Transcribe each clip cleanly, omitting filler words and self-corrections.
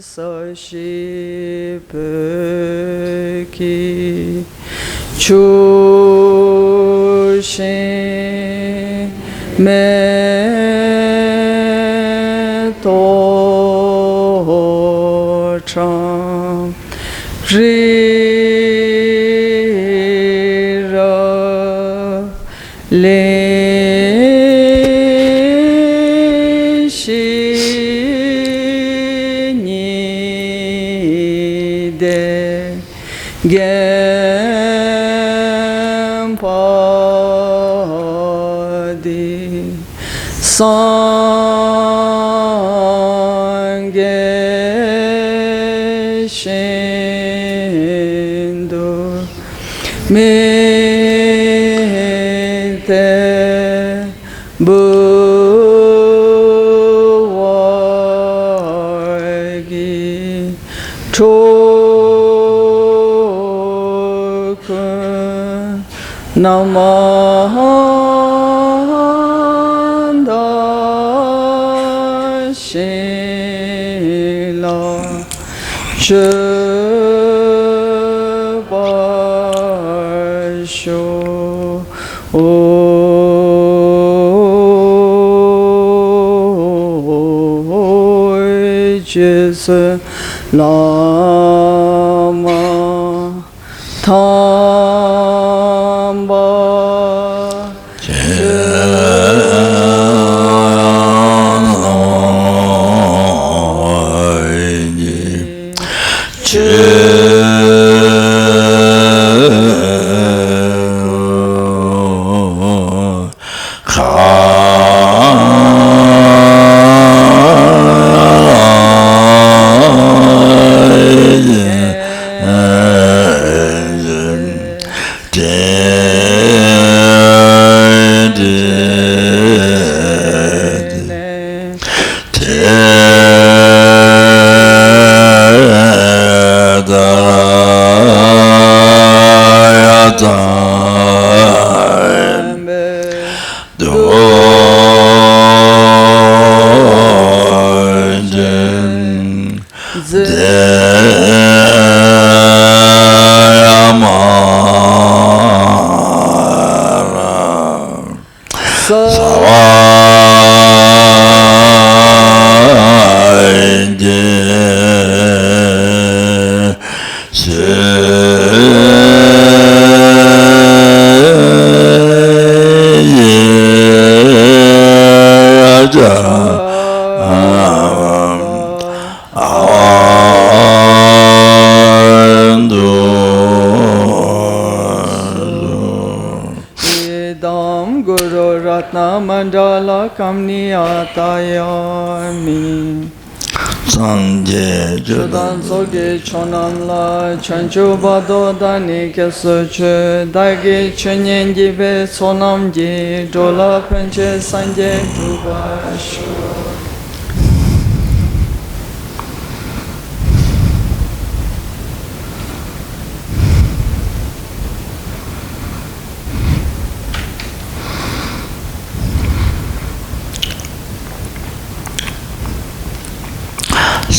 서시부키 추신 매도참 리러 레시니데 겐파디 상계신도 미테 부월기 조금 남한다 신라 주발쇼 오이제스 라마 탐바 mandala kamniyatayami sangye judan soge chonamla chanchu bado dani kesuchu dagi chunyen jibe sonamji dola penche sanje dubashu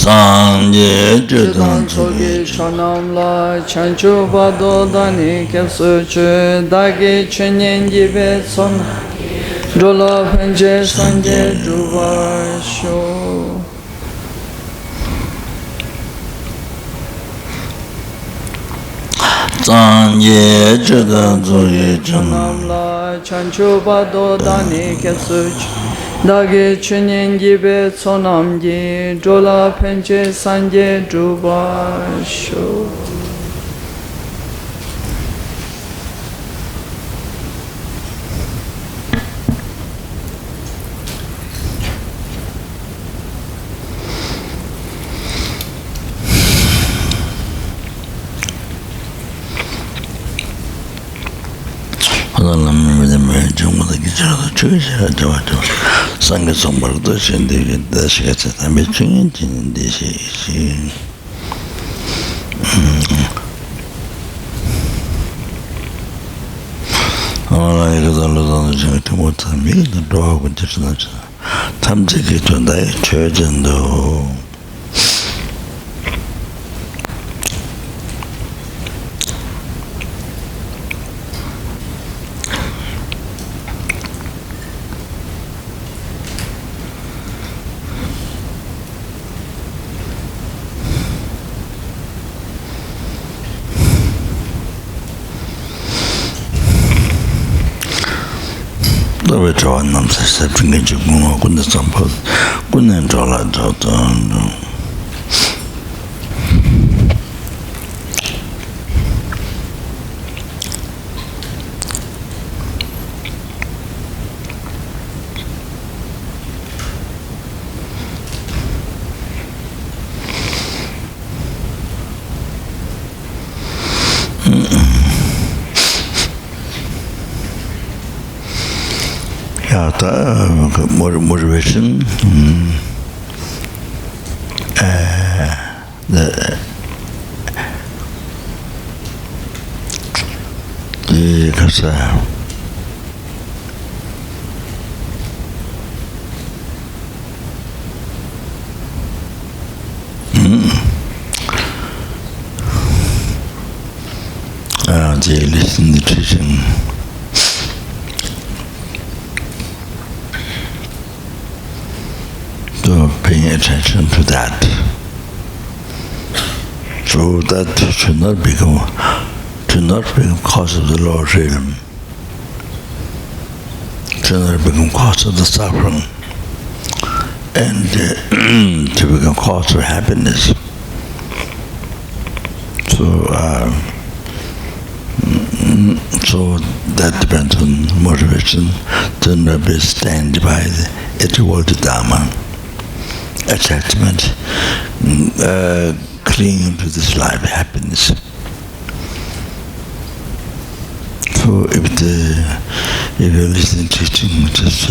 sangye judan soge chonamla chanchu bado dani kesuchu dagi chunyen jibe sonamji dola penche sanje dubashu sangye judan soge chonamla chanchu bado dani kesuchu dagi chunyen jibe sonamji dola penche sanje dubashu lamrim jumada gichara chugishara jawa sangha sombardo shende dashikata tambe chungin jinin deshi shi amala ikazalo zanu chunga timota migda doha kunchishana 탐지기 전다에 최전도 너왜 좋아하는 남자 세팅이 지금 군대 점퍼 군대 좋아라 좋던 motivation because the listening to teaching to paying attention to that, so that should not become cause of the lower realm, should not become cause of the suffering, and to become cause of happiness. So that depends on motivation to not be stand by the ethical Dharma. Attachment, clinging to this life, happiness. So if you're listening to teaching, just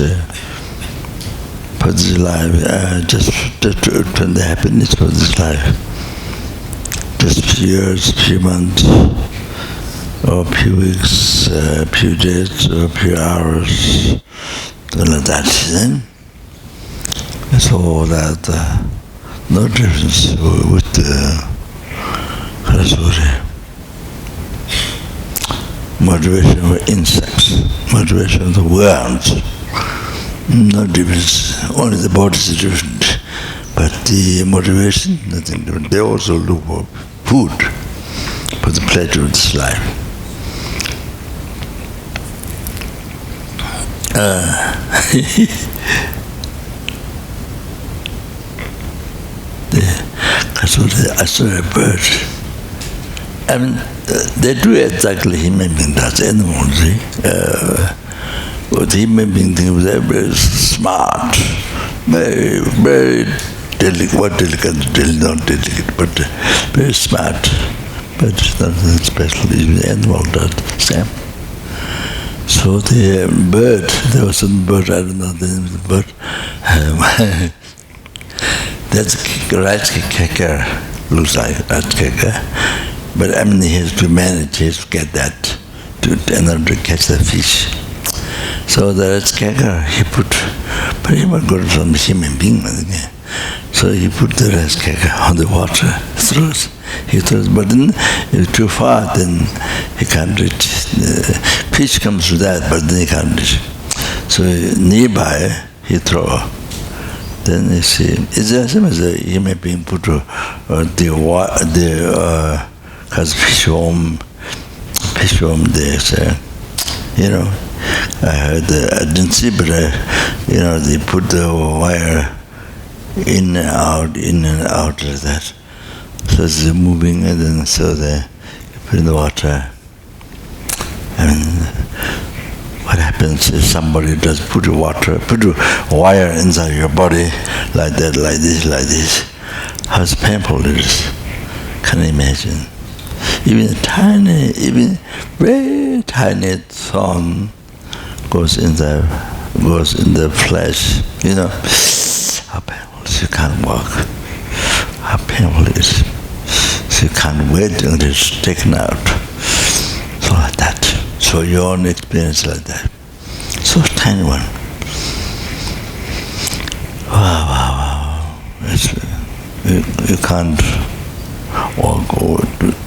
for this life, just turn the happiness for this life. Just few years, few months, or few weeks, few days, or few hours, something like that. Then. So that no difference with the motivation for insects, motivation of the worms. No difference. Only the bodies are different, but the motivation nothing different. They also look for food, for the pleasure of this life. I saw a bird. I mean, they do exactly human being does animals. But the human being thing was very smart, very delicate. What delicate? Not delicate, but very smart. But it's not special. Even the animal does the same. So the bird, there was some bird. I don't know the name of the bird. That's a rice cracker, looks like a rice cracker. But I mean, he has to manage, he has to get that in order to catch the fish. So the rice cracker, he put pretty much got from human being. So he put the rice cracker on the water, he throws, but then if it's too far, then he can't reach. The fish comes to that, but then he can't reach. So nearby, he throws. Then you see, it's the same as a human being put because fish home, they say, I didn't see, but they put the wire in and out like that. So it's moving, and then so they put in the water. And what happens is somebody does put a wire inside your body like that, like this. How painful it is. Can you imagine? Even very tiny thorn goes in the flesh. How painful it is. You can't walk. How painful it is. So you can't wait until it's taken out. So like that. So your own experience like that. So tiny one. Wow. You can't walk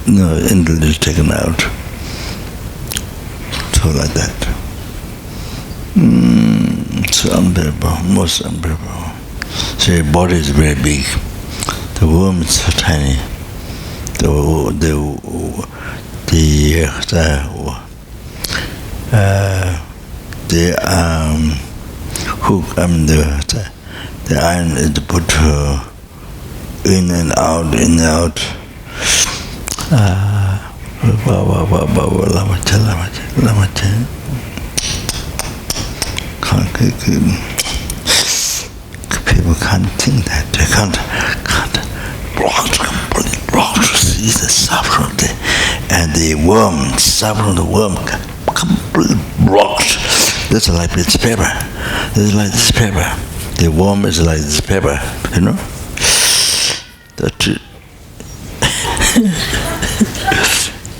until it's taken out. So like that. So unbearable, most unbearable. So your body is very big. The womb is so tiny. the hook, the iron is put in and out, in and out. People can't think that. They can't block to see the suffering and the worm, suffering the worm, completely blocked. That's like this paper. It's like this paper. The worm is like this paper, you know?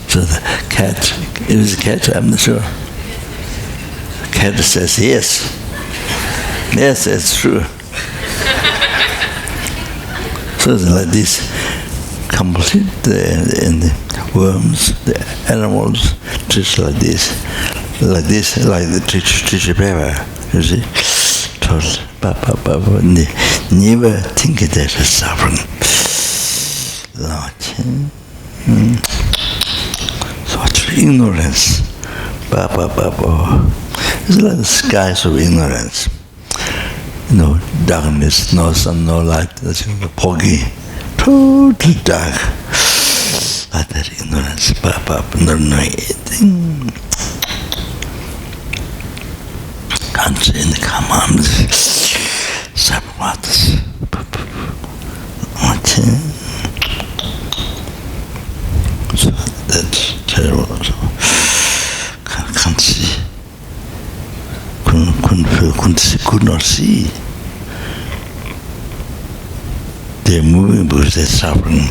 So the cat, it was a cat, I'm not sure. The cat says yes. Yes, it's true. So it's like this, complete the worms, the animals, just like this, like the tissue paper, you see? Never think that it's suffering. Such ignorance. It's like the skies of ignorance. No darkness, no sun, no light, that's foggy, totally dark. Like that ignorance, not knowing anything. Can't see in the commands, sabbaths. So that's terrible. Can't see. Could not see. They're moving because they're suffering.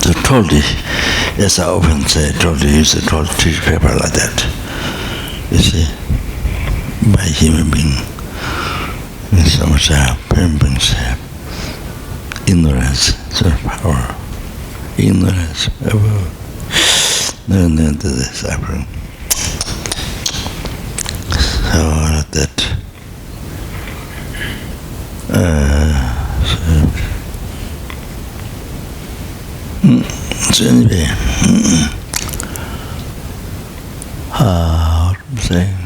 So totally, as I often say, totally use the total tissue paper like that. You see, by human being, so much brings ignorance, so power, ignorance, no to the suffering. So like that. So anyway, what I'm saying.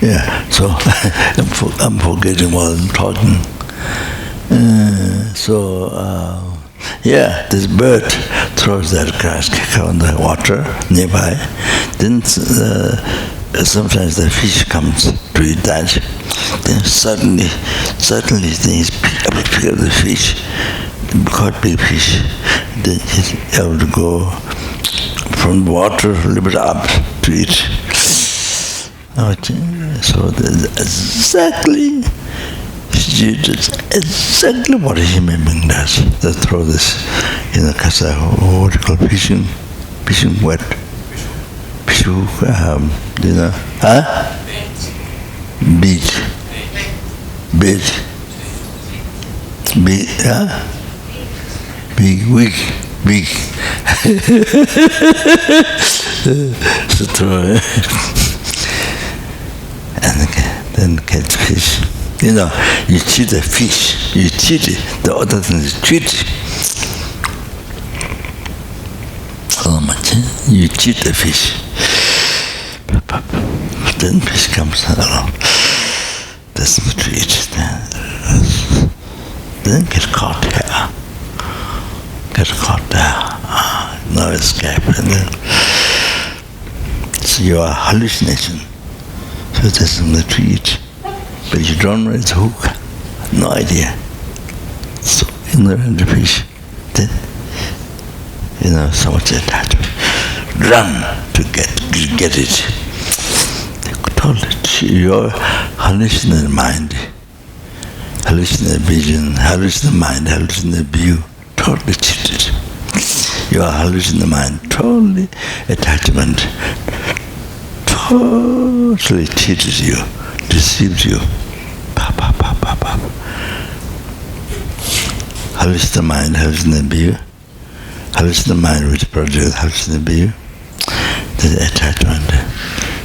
Yeah, so I'm forgetting what I'm talking. This bird throws that grass cracker on the water nearby. Then sometimes the fish comes to eat that. Then suddenly things pick up the fish, caught big fish. Then he's able to go from the water a little bit up to eat. So exactly what a human being does. They throw this in the kasa, what you call fishing wet, fishing, beach, big. So throw it. And then catch fish. You cheat the fish. You cheat it. The other thing is cheat. You cheat the fish. Then fish comes along. That's what you eat. Then get caught here. No escape. And then, so you are hallucination. So that's the treat. But you don't know it's a hook. No idea. So ignorant fish. Then, so much attachment. Run to get it. Totally, your hallucinated mind, hallucinated vision, hallucinated mind, hallucinated view, totally cheated. Your hallucinated mind, totally attachment, totally cheated you, deceived you. Hallucinated mind, hallucinated view, hallucinated mind which projects hallucinated view, the attachment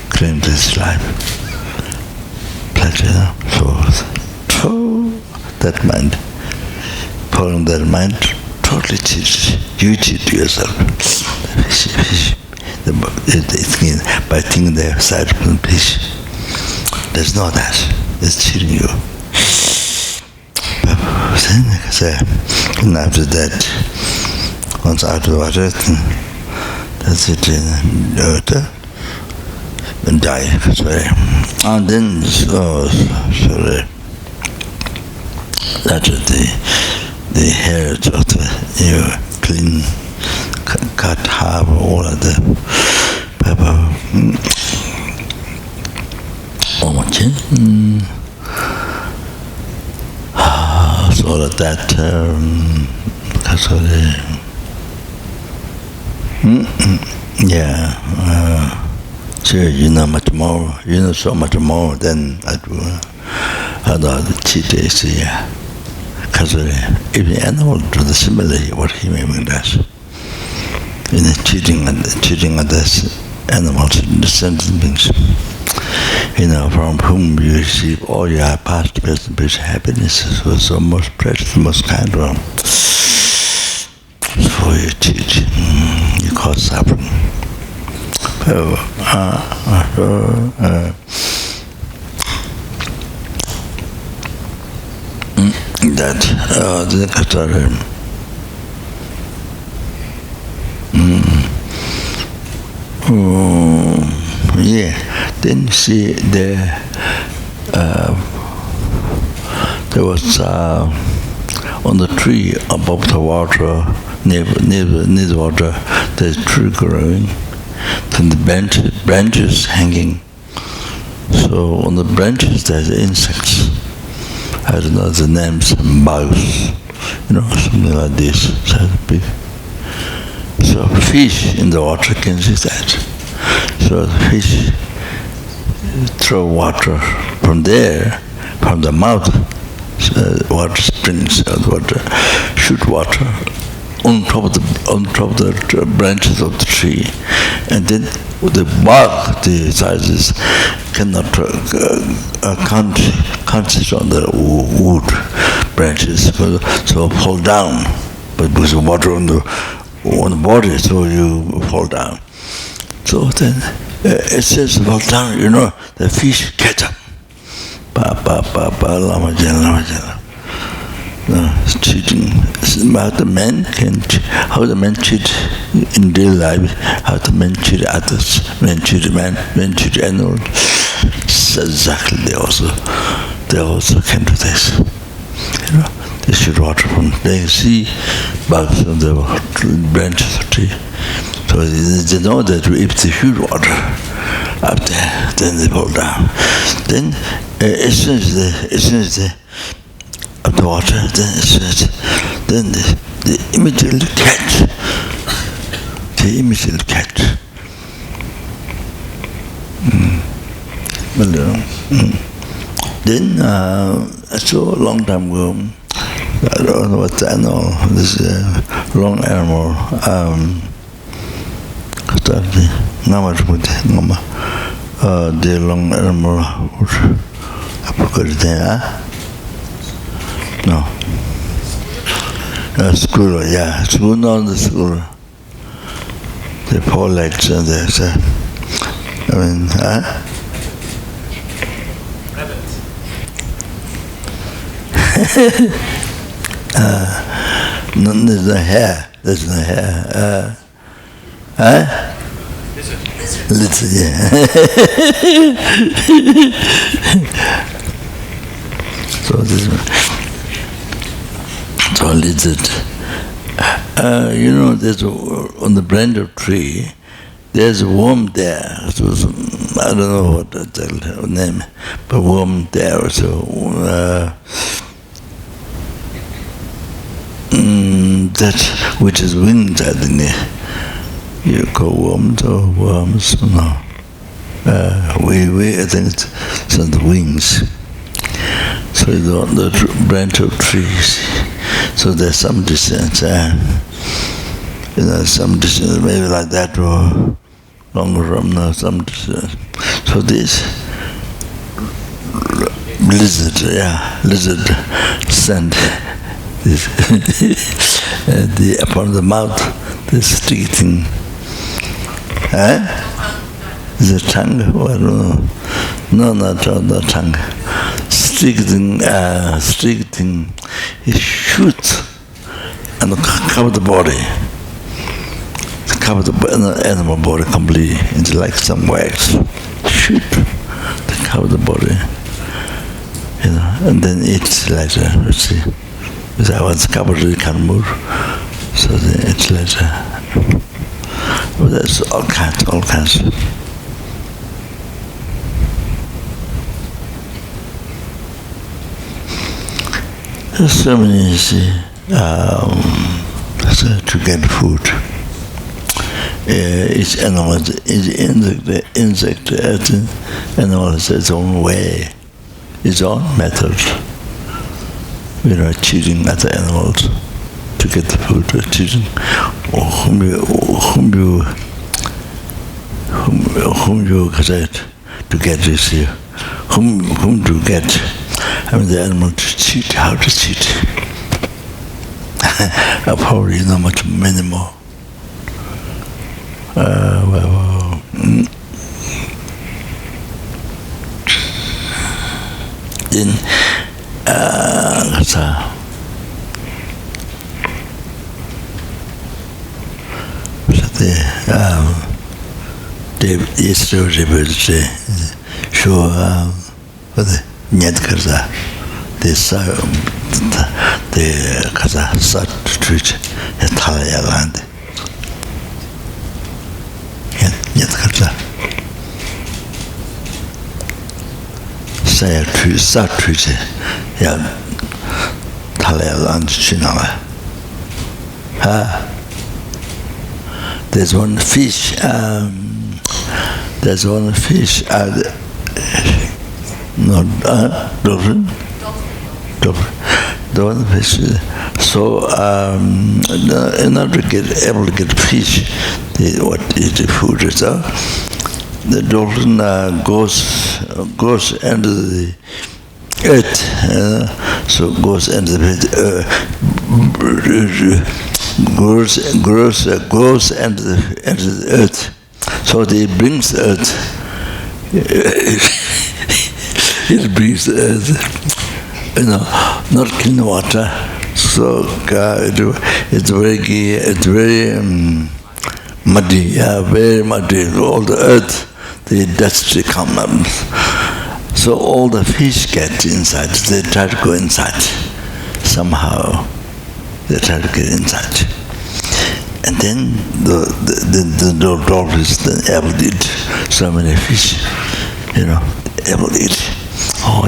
claims its life. that, so that mind, following that mind, totally cheat. You cheat yourself. By thinking the side from fish. There's no that. It's cheating you. And after that, once out of the water, that's it. And die. And then, sorry. That's the hairs of the clean, cut half, all of the pepper. So that, sure, you know much more, you know so much more than I do. Other cheat, yeah. Because if the animal do the similar what human being does, cheating others, animals, the sentient beings, from whom you receive all your past, present, future happiness, so most precious, most kind of. So you cheat, you cause suffering. That the Qatar. Then see there was on the tree above the water, near the water, there's a tree growing, then the branches hanging. So on the branches there's insects. I don't know the names, bugs, something like this. So fish in the water can see that. So the fish throw water from there, from the mouth, water springs, water, shoot water on top of the branches of the tree, and then the bark, the sizes cannot can't sit on the wood branches, so fall down. But with the water on the body, so you fall down. So then it says fall down. The fish catch up. Lama jala. Cheating. How the men cheat in daily life, how the men cheat others, men cheat animals. Exactly, they also came to this. They shoot water from, they see bugs on the branches of the tree. So they know that if they shoot water up there, then they fall down. Then as soon as they up the water, then they immediately catch. Then I saw a long time ago, I don't know what the animal, this long animal, the long animal, I forgot the name, No. Squirrel, yeah. Squirrel, the squirrel. The 4 legs and there's no, there's no hair. Lizard, yeah. So this one. So lizard. There's on the branch of tree, there's a worm there. So I don't know what the name, but worm there. So that which is wings, I think you call worms or worms. No, we I think it's the wings. So it's on the branch of trees. So there's some distance, some distance, maybe like that or longer from now, some distance. So this lizard sand upon the mouth, the sticky thing. The tongue? Oh, I don't know. No, not the tongue. Sticky thing. It shoots and cover the body. Cover the animal body completely. It's like some wax. Shoot to cover the body. And then it's later. Let's see. Because I was covered, you can't move. So then it's later. But there's all kinds. There's so many, you see, to get food. Each animal, each insect, animal has its own way, its own method. We're not cheating other animals to get the food. We're cheating whom you get to get this here. Whom to get. I mean the animal to cheat. How to cheat? Probably not much many more. Then yesterday show нет kaza the kaza sat street Italia land нет kaza say tree sat street yeah Italia land chinala there's one fish dolphin. The one fish. So in order to get able to get fish, what is the food? So the dolphin goes into the earth. So goes into the goes into the earth. So they brings the earth. It brings the earth, not clean water. So it's very muddy, very muddy. All the earth, the dust come up. So all the fish get inside. They try to go inside somehow. They try to get inside. And then the dolphins then able to eat so many fish, able to eat. Oh,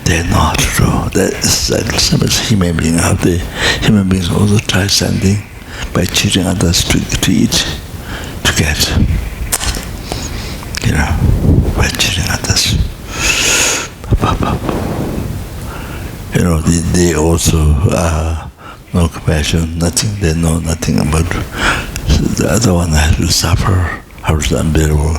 they're not true. That's like some human beings out there. Human beings also try something by cheating others to eat, to get. By cheating others. They also no compassion, nothing. They know nothing about the other one has to suffer. How is it unbearable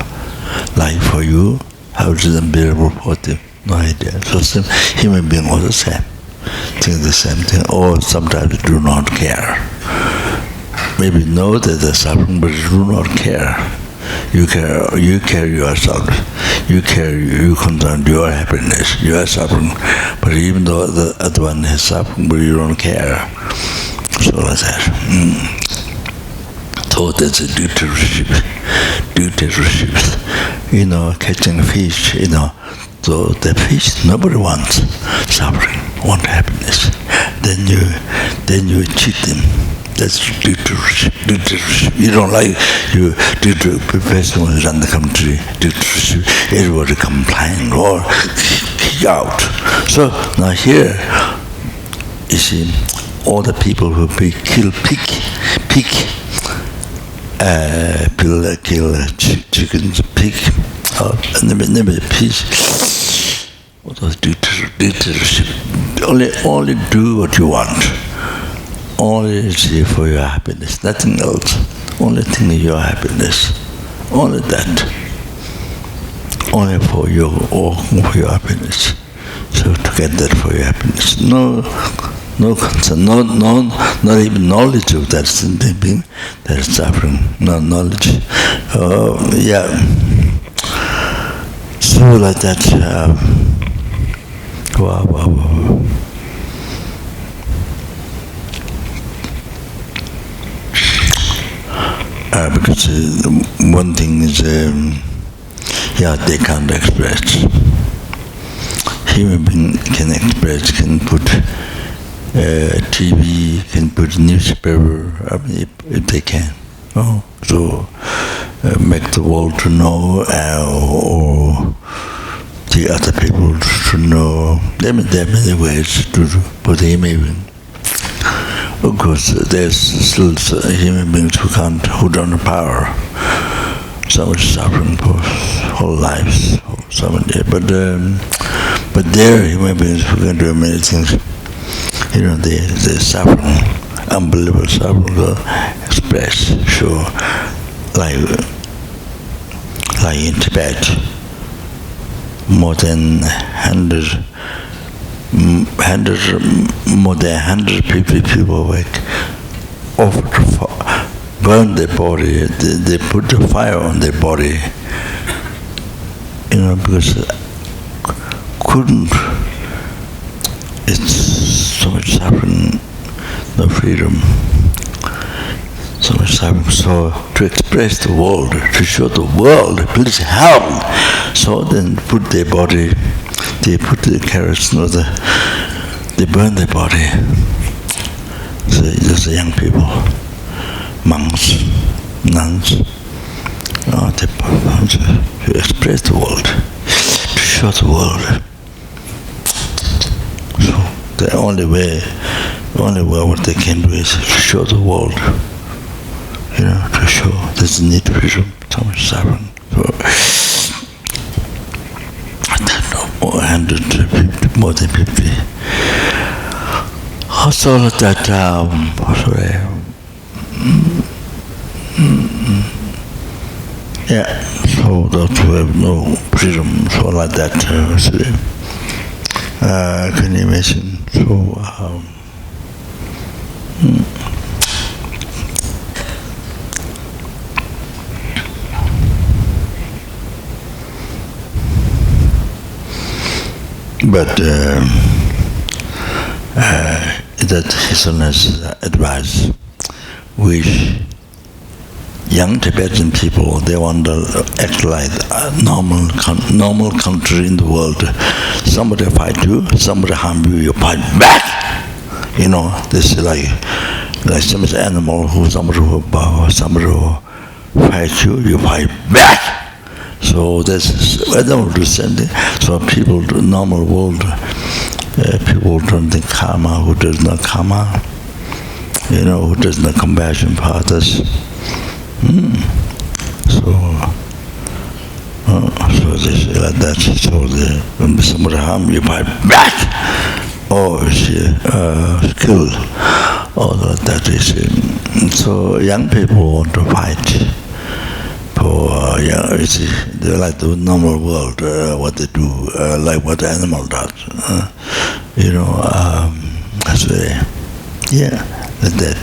life for you? How is it unbearable for them? No idea. So human beings also the same. Think the same thing. Or sometimes do not care. Maybe know that they're suffering, but do not care. You care yourself. You concern your happiness. You are suffering, but even though the other one is suffering, but you don't care. So like that. So that's a dictatorship. Catching fish. So the fish nobody wants suffering, want happiness. Then you cheat them. That's dictatorship. You don't like you person who run the country. Dictatorship. Everybody complain or kick out. So now here, you see, all the people who kill pig, kill chickens, pig, and the fish. What was dictatorship? Only do what you want. Only for your happiness, nothing else. Only thing is your happiness. Only that. only for your happiness. So to get that for your happiness. No concern, not even knowledge of that sentient being that is suffering. No knowledge. So like that. Wow. Because one thing is, they can't express. Human being can express, can put TV, can put newspaper, if they can. So make the world to know, or the other people to know. There are many ways to put the human. Of course, there's still human beings who don't have power. So much suffering for whole lives, but there are human beings who can do many things. They're suffering, unbelievable suffering, express, sure, like in Tibet, more than 150 people offered to burn their body. They put the fire on their body, because couldn't. It's so much suffering, no freedom. So much suffering. So to express the world, to show the world, please help. So then put their body. They put the kerosene, they burn their body. So those young people, monks, nuns, they burn to express the world, to show the world. So the only way what they can do is to show the world, to show there's need freedom, so much suffering. So, more than 50. Also that, so those who have no freedom, so like that, can you imagine? So, but that His Holiness advice, which young Tibetan people, they want to act like a normal country in the world. Somebody fight you, somebody harm you, you fight back. This is like some animal somebody who fight you, you fight back. So this is animal descending. So people, the normal world, people don't think karma, who does not karma, who does not compassion for others. So this is like that. So when somebody harm you, fight back, or kill, all of that is. So young people want to fight. They like the normal world, what they do, like what the animal does. That's that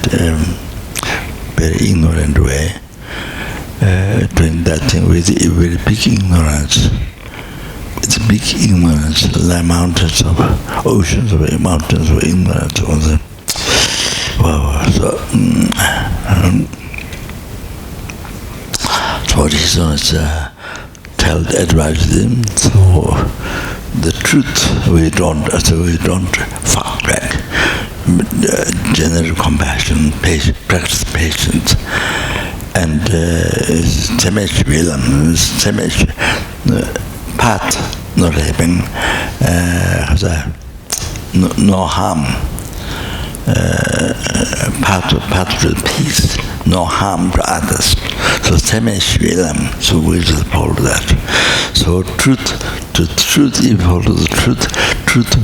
very ignorant way, doing that thing with very big ignorance. It's big ignorance, like oceans of ignorance. Wow. So His Holiness advise them. So the truth we don't fight back. General compassion, practice patience, and path not having no harm. Path to peace, no harm to others. So so we just follow that. So truth, if you follow the truth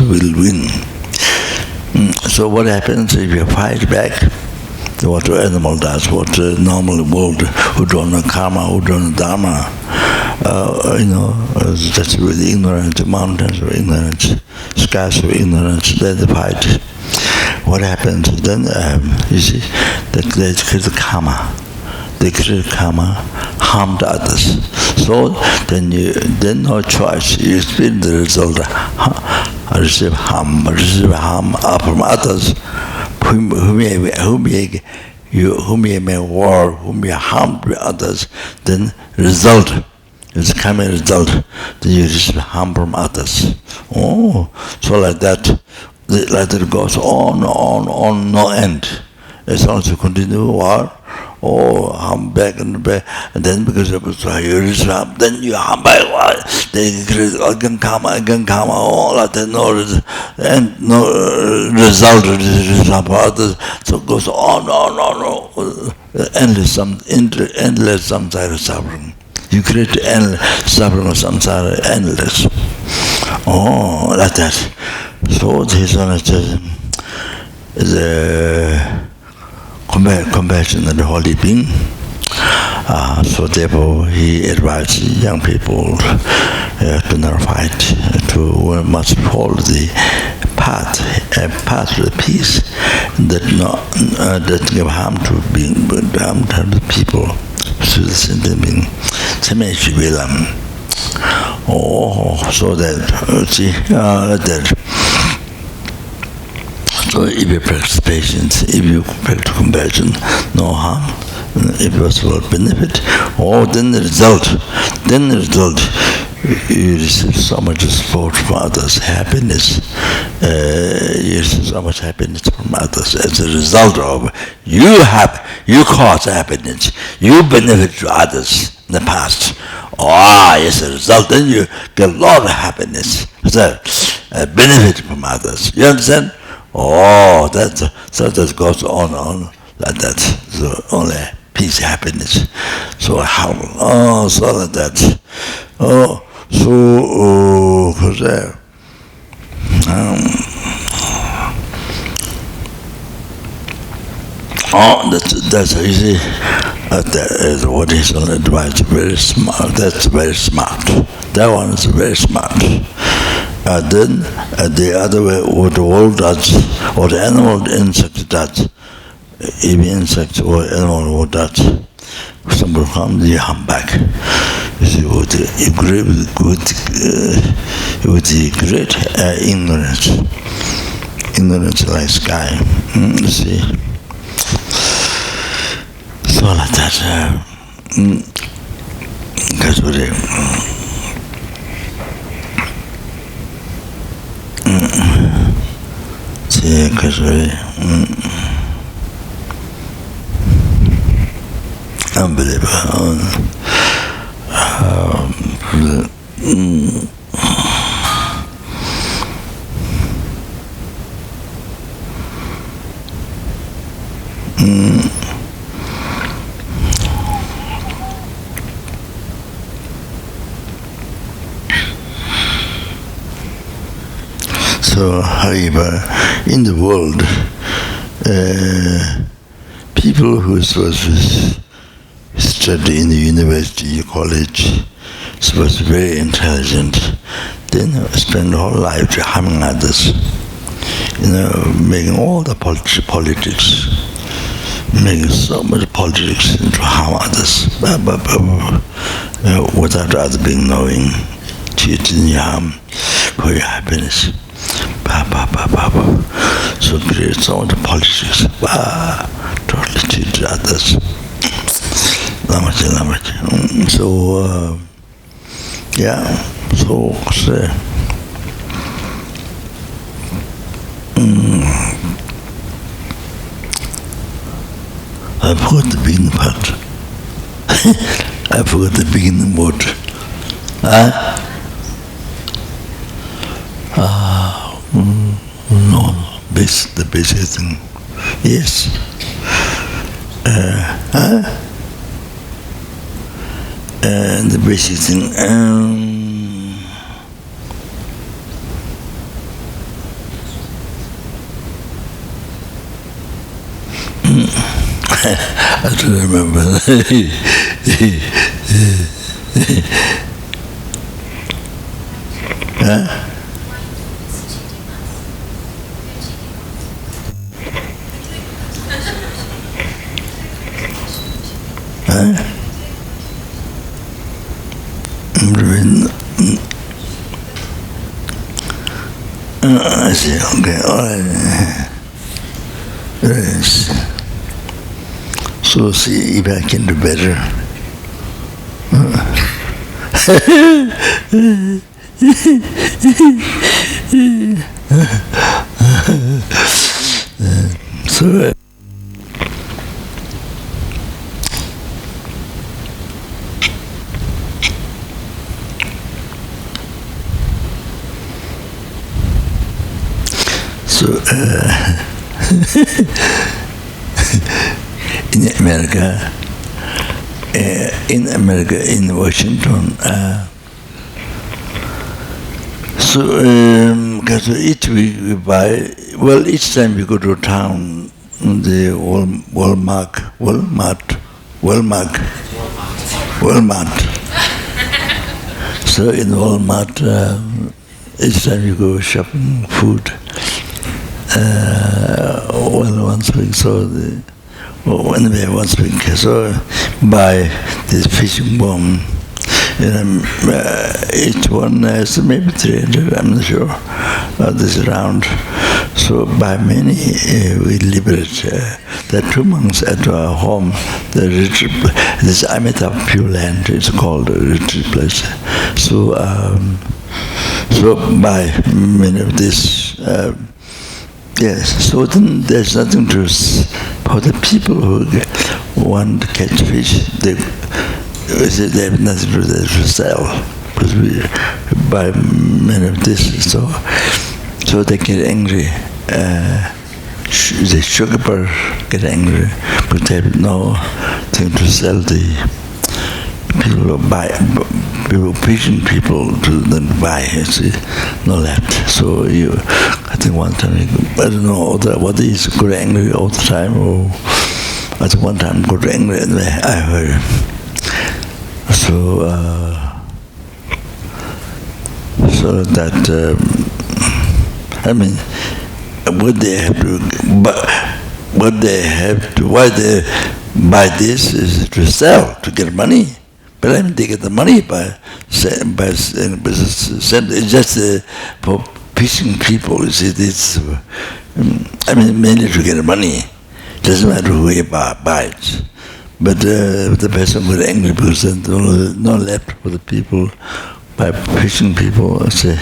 will win. So what happens if you fight back? what the animal does, what the normal world who don't know karma, who don't know dharma. That's really ignorant. Mountains are ignorant, skies are ignorant. They fight. What happens then? You see, they create karma. They create karma, harm to others. So then no choice. You experience the result. Receive harm from others, whom you may war, whom you harm to others. Then result. It's coming result, then you receive harm from others. Oh, so like that it goes on, no end. As long as you continue war, harm back and back, and then because of you receive harm, then you harm back, then you create again karma, all that, no result for others. So it goes on, endless samsaric suffering. You create endless suffering of samsara, endless. Like that. So this one is a compassion and holy being. So therefore he advises young people to not fight, to must follow the path of peace that give harm to people. So the sentient being. So that that. So if you practice patience, if you practice compassion, no harm, if you also benefit, then the result, you receive so much support from others, happiness, you receive so much happiness from others as a result of you cause happiness, you benefit to others in the past. As a result, then you get a lot of happiness, so benefit from others. You understand? That goes on like that. So only peace, happiness. So how? So like that. That's easy. That is what is on advice. Very smart. That's very smart. That one is very smart. Then the other way, what the world does, or the animal, the insect does, even insects or animal what does, somebody comes, you harm back. You see, with the great ignorance like sky. You see. So like that, that's what it. See, because unbelievable. So, however, in the world, people who are supposed to study in the university, college, supposed to be very intelligent, then spend whole life harming others, making all the politics, making so much politics to harm others, without others being knowing, cheating you harm for your happiness. So create so much politics, totally cheat others. Lama. So say. I forgot the beginning part. I forgot the beginning word. No, the basic thing. Yes. And the basic thing. I don't remember. Huh? Huh? I see, okay, all right. Yes. So see if I can do better. So in America, in Washington, because each week we buy, well, each time we go to town, the Walmart. So in Walmart, each time you go shopping, food, once a week, so once a week, so buy this fishing bomb. Each one has maybe 300, I'm not sure, this round. So by many, we liberate. There are 2 monks at our home, the retreat, this Amitabha Pure Land, it's called a retreat place. So, so by many of this, yes, so then there's nothing to, for the people who want to catch fish, they have nothing to sell, because we buy many of this, so they get angry. The sugar bar get angry, but they have no thing to sell. The people who buy, Asian people to then buy, no left. So I think one time, I don't know whether he's got angry all the time, or at one time got angry, and I heard. So that, I mean, what they have to, why they buy this is to sell, to get money. But I mean, they get the money by it's just for fishing people. You see, it's, I mean, mainly to get money. It doesn't matter who you buys. But the person got angry because there's no left for the people, by fishing people, I say.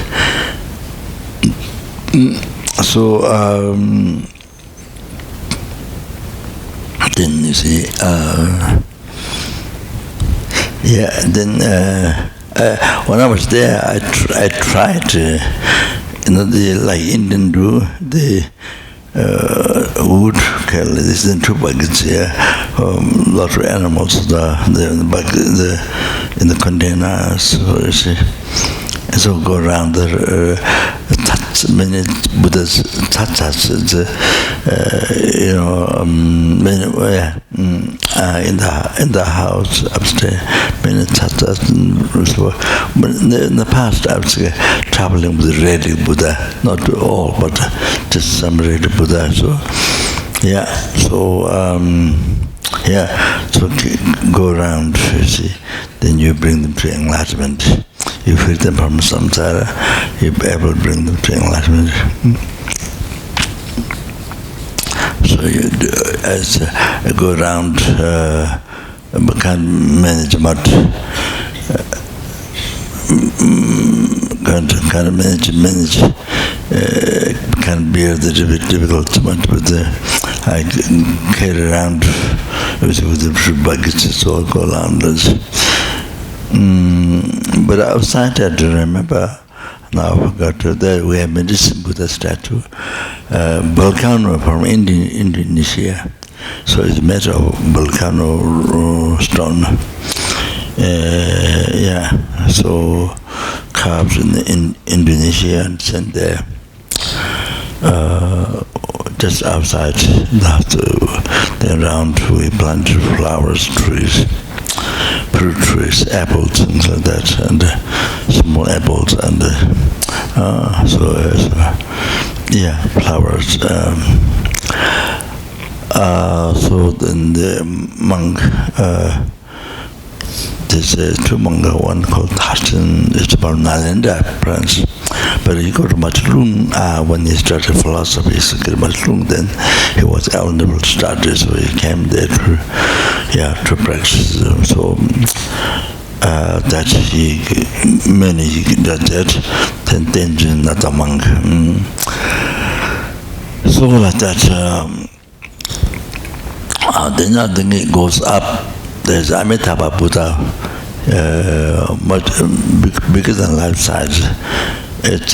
So then you see, then when I was there, I tried to, like Indian do, the wood, this is in 2 buckets here, lot of animals in the container, so you see. So go around the many Buddha's tatas, in the house upstairs, many tatas. But in the past, I was traveling with the relic Buddha, not all, but just some relic Buddha. So so go around, you see, then you bring them to enlightenment. You free them from samsara, you're able to bring them to enlightenment. So you do, as go around, can't manage much, can't manage, can't bear the difficult much, but I carry around with the buckets, it's all go around us. But outside, I don't remember. Now I forgot that we have medicine Buddha statue, volcano from Indonesia. So it's made of volcano stone. So carved in Indonesia and sent there. Just outside Then around we planted flowers, trees, fruit trees, apples, things like that, and small apples, and flowers. So then the monk, there's two monks, one called Tashin, it's about Nalanda, France. But he got much long when he started philosophy, so he got much long, then he was eligible to start it, so he came there to practice. So that he did that, then another monk. So like that, then I think it goes up. There's Amitabha Buddha, much bigger than life size. It's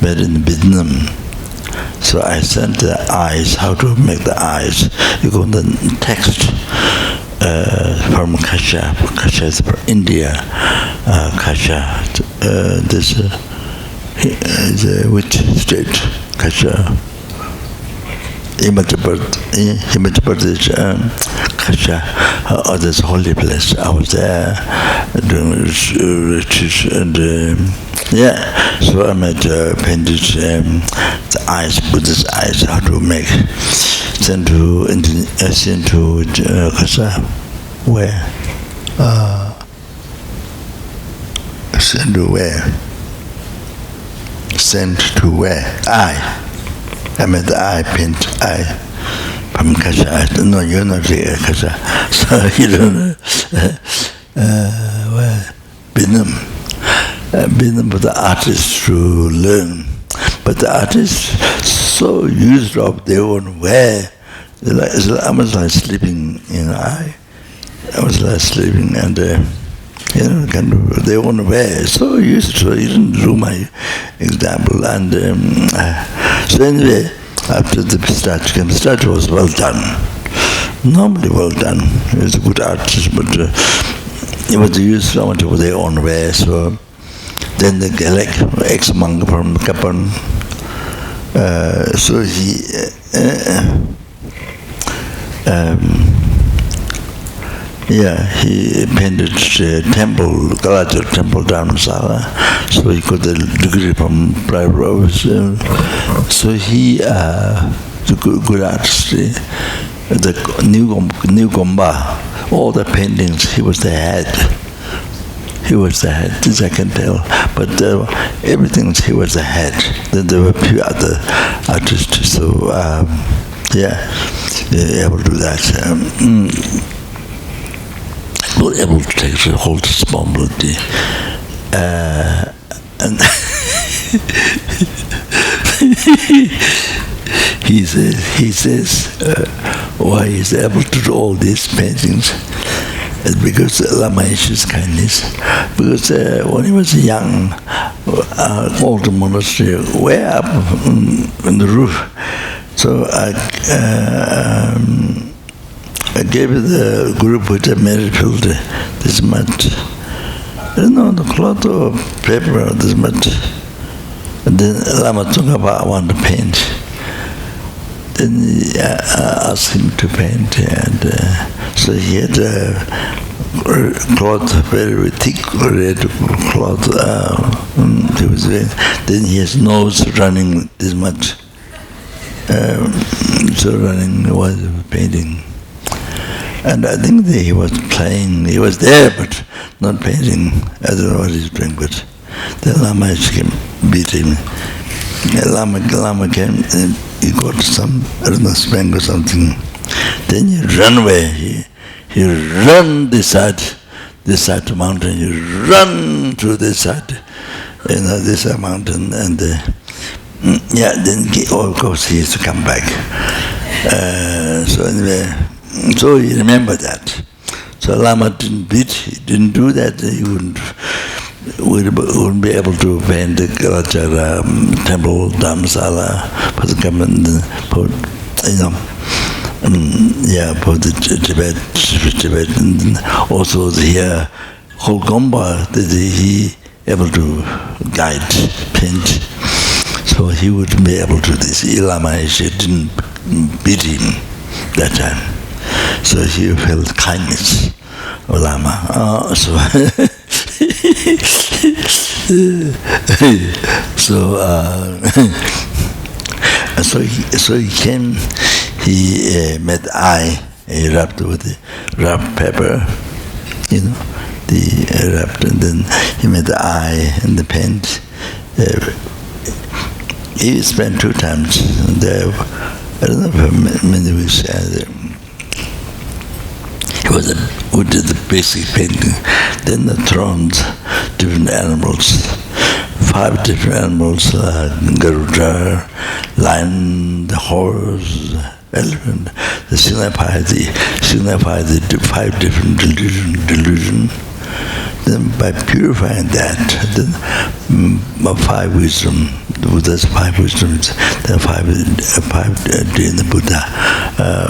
made in Vietnam. So I sent the eyes, how to make the eyes. You go the text from Kasha. Kasha is for India. Kasha. This is which state? Kasha. Himachal Pradesh, Kasha, this holy place. I was there doing retreats, and so I made painted the eyes, Buddha's eyes, how to make. Sent to Kasha, where? Sent to where? Sent to where? I made the eye, paint eye from Kasha. No, you're not here, Kasha. So you don't know. Vietnam. Vietnam for the artists to learn. But the artists so used of their own way. I was like sleeping in the eye. I was like sleeping, and kind of their own way. So used to, you didn't do my example. And so anyway, after the statue came, the statue was well done. Normally well done. He was a good artist, but it was used so much of their own way. So then the ex-monk from Kopan, so he he painted temple, Kalajar temple Dharamsala, so he got the degree from private office. So he, the good artist, the New Gomba, all the paintings, he was the head. He was the head, this I can tell. But everything, he was the head. Then there were a few other artists, so able to do that. Able to take the whole responsibility, and he says why he's able to do all these paintings is because Lama is his kindness. Because when he was young, old monastery, way up in the roof, so I gave the group which I married filled this much. The cloth or paper, this much. And then Lama Tsongkhapa, I want to paint. Then I asked him to paint, and so he had a cloth, very, very thick red cloth. He was wearing. Then his nose running this much. So running was painting. And I think that he was playing, he was there, but not painting. I don't know what he's doing, but the Lama came, beat him. The Lama came, and he got some, I don't know, spank or something. Then he ran away. He ran this side of the mountain. He ran to this side, this mountain, and then of course he has to come back. So anyway, so he remembered that. So Lama didn't beat, he didn't do that, he wouldn't be able to paint the Kalachara temple, Dharamsala, for the government, for the Tibet, and also here, whole Gomba, that he able to guide, paint, so he would be able to do this. Lama didn't beat him. that time. So he felt kindness of Lama. So he came. He met eye. He rubbed with the rubbed pepper, rubbed, and then he made the eye and the paint. He spent 2 times there. I don't know for many weeks. Who did the basic painting. Then the thrones, different animals, 5 different animals: Garuda, lion, the horse, elephant. The signify the 5 different delusion. Then by purifying that, then 5 wisdom. Buddha's 5 wisdoms, the 5 in the Buddha.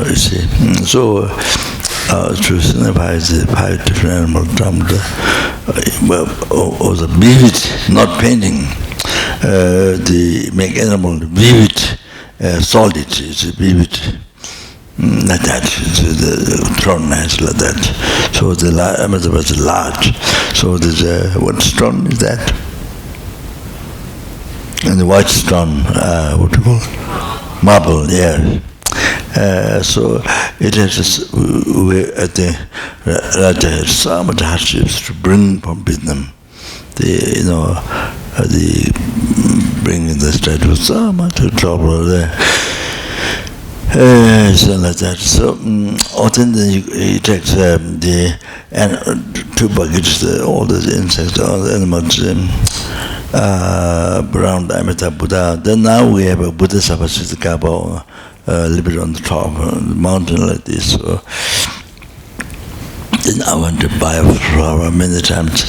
You see, so to signify the 5 different animal drums, or the vivid, not painting. The make animal vivid, solid. It's vivid. Like that, the throne has like that. So the was large. So there's what stone is that? And the white stone, what do you call it? Marble, yeah. So it has Raja had so much hardships to bring from Vietnam. The bringing the statue, so much trouble there. So like that. So often he takes the 2 buckets, all the insects, all the animals around Amitabha Buddha. Then now we have a Buddha Sabasita Kaba a little bit on the top of the mountain like this. So then I went to buy a flower many times.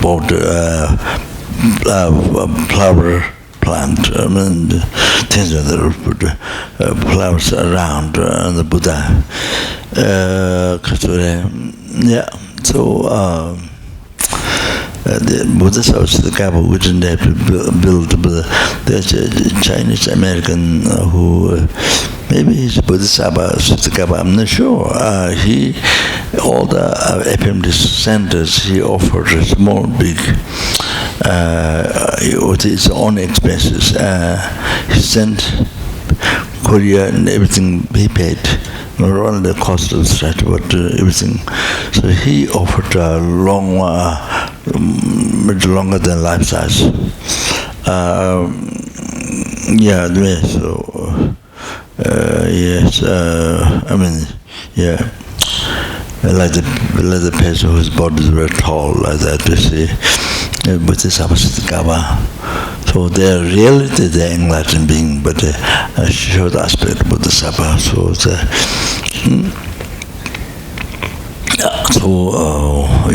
Bought a flower plant and things like that, put flowers around the Buddha. Yeah, so the Buddha Sabasita we didn't have to build. There's a Chinese American who maybe he's Buddha Sabasita, I'm not sure. All the FPMT centers he offered a small, big, with his own expenses. He sent Korea and everything he paid. Not only the cost of the statue, but everything. So he offered a long, much longer than life size. Yeah, so yes, I mean, yeah, like the person whose bodies were tall, like that, you see, with the Sabasita. So they're reality, they're enlightened being, but a short aspect of the Sabha. So it's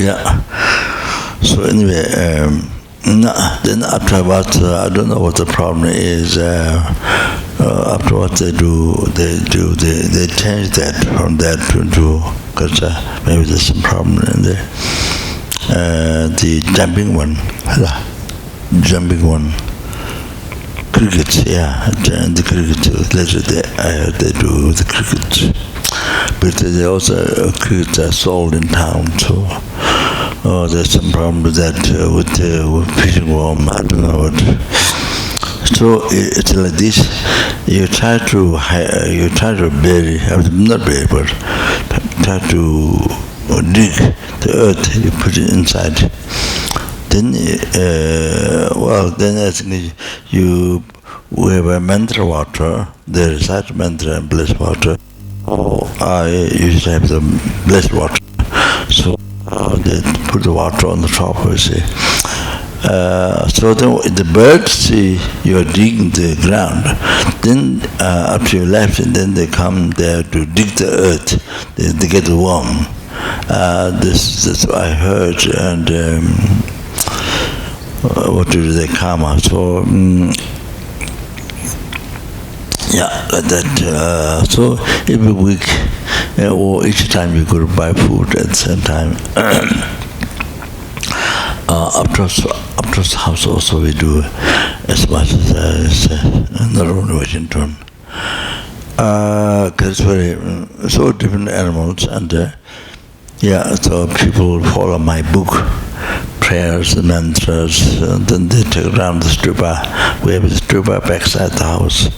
yeah. So anyway, then afterwards, I don't know what the problem is. Afterwards, they change that from that to because maybe there's some problem in there. The jumping one. Cricket, yeah, the cricket. Later they do the cricket, but they also cricket are sold in town. So there's some problem with that with fishing worm. I don't know what. So it's like this. You try to bury, not bury, but try to dig the earth. You put it inside. Then, then I think we have a mantra water, they recite mantra and blessed water. I used to have the blessed water. So they put the water on the top, you see. So then the birds see you're digging the ground. Then up to your left, and then they come there to dig the earth. They get warm. That's what I heard, and what do they karma? So yeah, like that. So every week or each time you go to buy food at the same time. After house also we do as much as not only Washington. Because very so different animals, and so people follow my book, prayers and mantras, and then they take around the stupa. We have a stupa backside the house,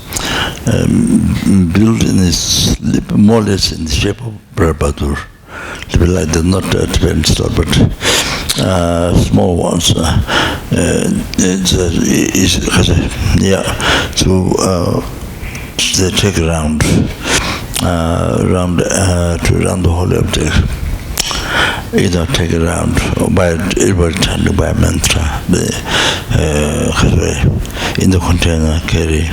built in this, more or less in the shape of Brahmadur. Like they're not Tibetan style, but small ones. So they take around the holy object. Either take it around or by chanting by mantra. In the container carry.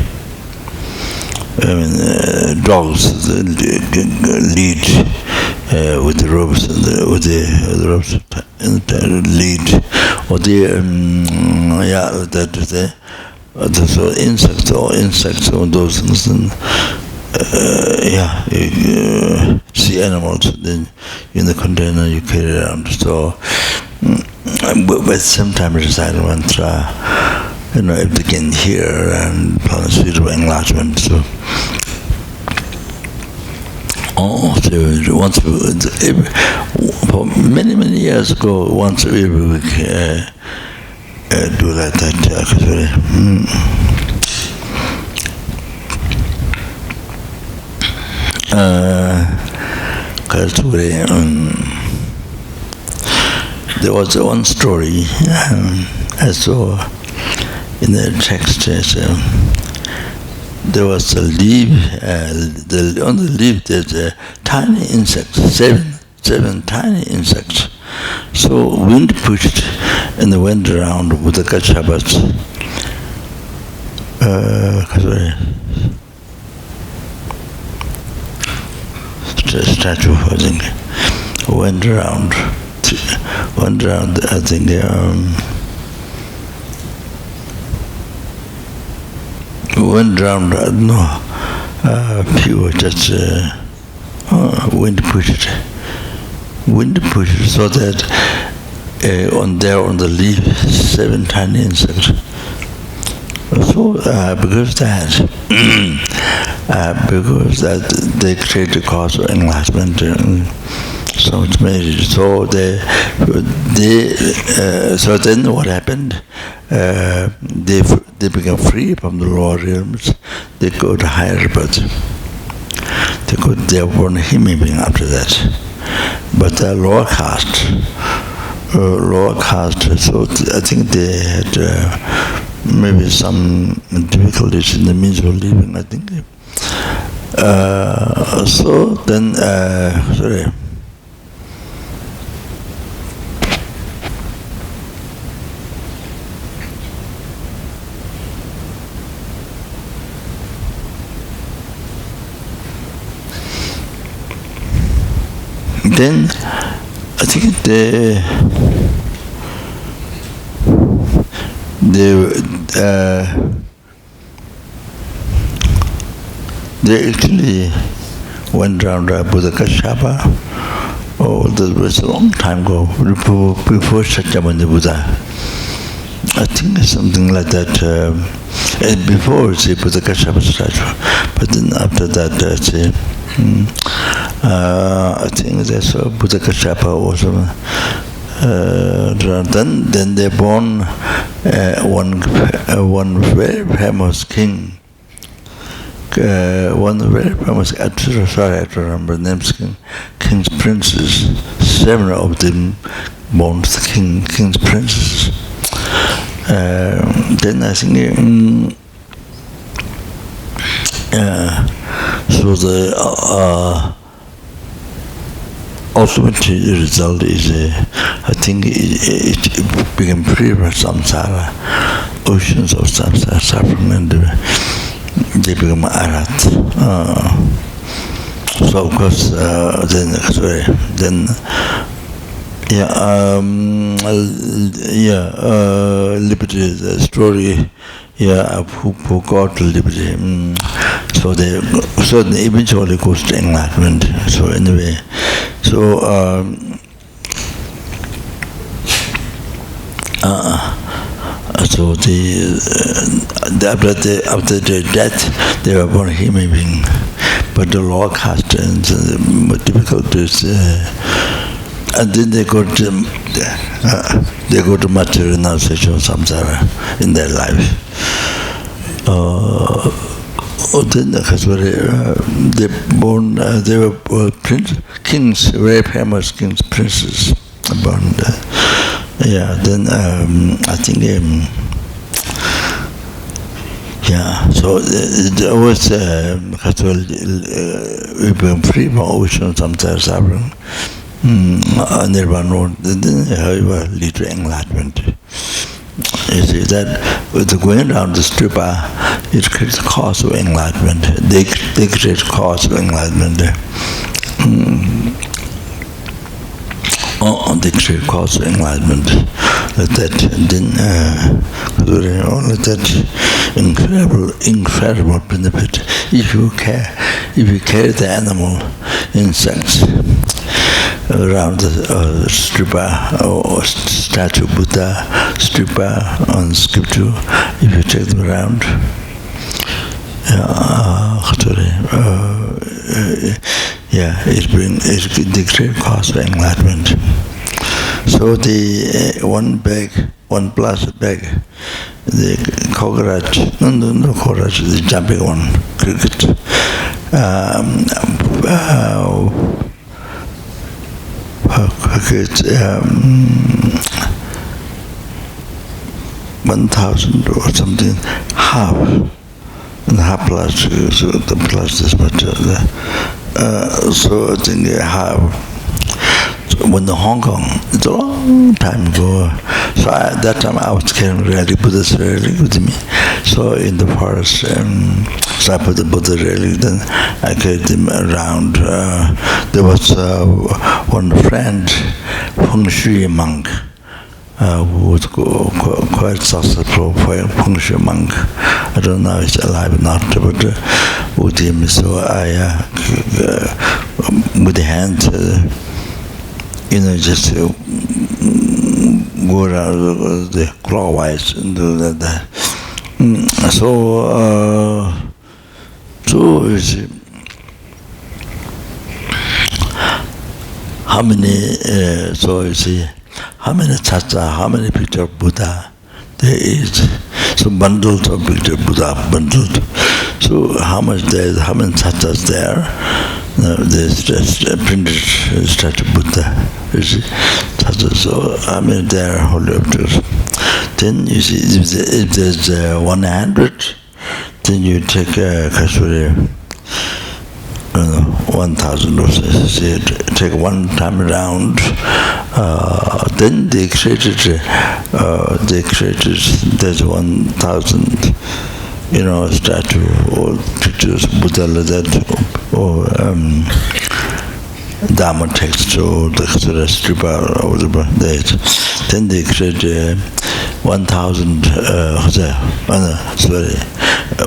Dogs lead with the ropes, with the ropes lead, or insects or those things. And, sea animals, then in the container you carry around. So, but sometimes recite mantra, if they can hear and plan spiritual enlargement. So, once for many years ago, once every week, do like that. There was one story I saw in the text. There was a leaf. On the leaf there's a tiny insect, seven tiny insects. So wind pushed and they went around with the kachabas. Statue, I think, went around, I think, went around, I don't know, few just wind pushed, so that on the leaf, 7 tiny insects. So because that they create the cause of enlightenment, so it's made. So so then what happened? They become free from the lower realms. They go to higher birth. They are born human being after that. But lower caste. So I think they had maybe some difficulties in the means of living, I think. So then, then I think they actually went around Buddha Kashyapa. Oh, that was a long time ago, before Shakyamuni Buddha. I think something like that. And before it's Buddha Kashyapa statue, but then after that, I think that's Buddha Kashyapa also. Then they born one very famous king. One very famous actor, sorry, I don't remember the names, king's princes. 7 of them born to the king's princes. Then I think so the ultimate result is, I think it became free from samsara, oceans of samsara, suffering, and they become arat. So of course, liberty, the story, of who got liberty. So they eventually goes to enlightenment. So anyway, so so after their death, they were born human being. but the lower caste and more difficult is. And then they go to material renunciation of samsara in their life. Then they were kings, very famous kings, princes. Born then I think so it was we became free from ocean samsara suffering. Nirvana, however, lead to enlightenment. You see that with going down the stupa, it creates cause of enlightenment. They create cause of enlightenment. They create cause of enlightenment. Like that, and then only that incredible benefit. If you carry the animal, insects, around the stupa or statue Buddha, stupa on sculpture, if you take them around, they create cause for enlightenment. So the one plastic bag, the cockroach, no cockroach, the jumping one, cricket. 1,000 or something, half plastic, so the plastic is much. So I think half. When the Hong Kong, it's a long time ago. So at that time I was carrying relic, Buddha's relic with me. So in the forest, so I put the Buddha relic, then I carried them around. There was one friend, Feng Shui monk, who was quite successful Feng Shui monk. I don't know if he's alive or not, but with him, so I, with the hand, just go around the clockwise and do that. So you see, how many chacha, how many pictures of Buddha there is? So bundles of pictures of Buddha, bundled. So how much there is, how many chachas there? There's just printed statue of Buddha. You see, so I mean they are holy objects. Then you see, if there's 100, then you take Kasuri, 1,000 or so. Take one time around. Then they created. There's 1,000. Statue or pictures of Buddha like that, or Dharma text or the Stupa or whatever. Then they create 1,000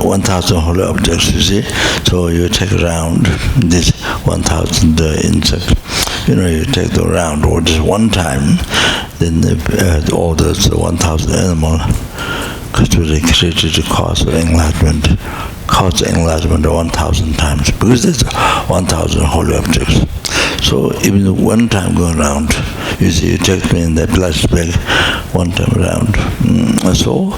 1,000 holy objects, you see. So you take around this 1,000 insects. You take them around, or just one time, then all those 1,000 animals. Because they created the cause of enlightenment 1,000 times, because there's 1,000 holy objects. So even one time going around, you see, you take me in that plastic bag, one time around. So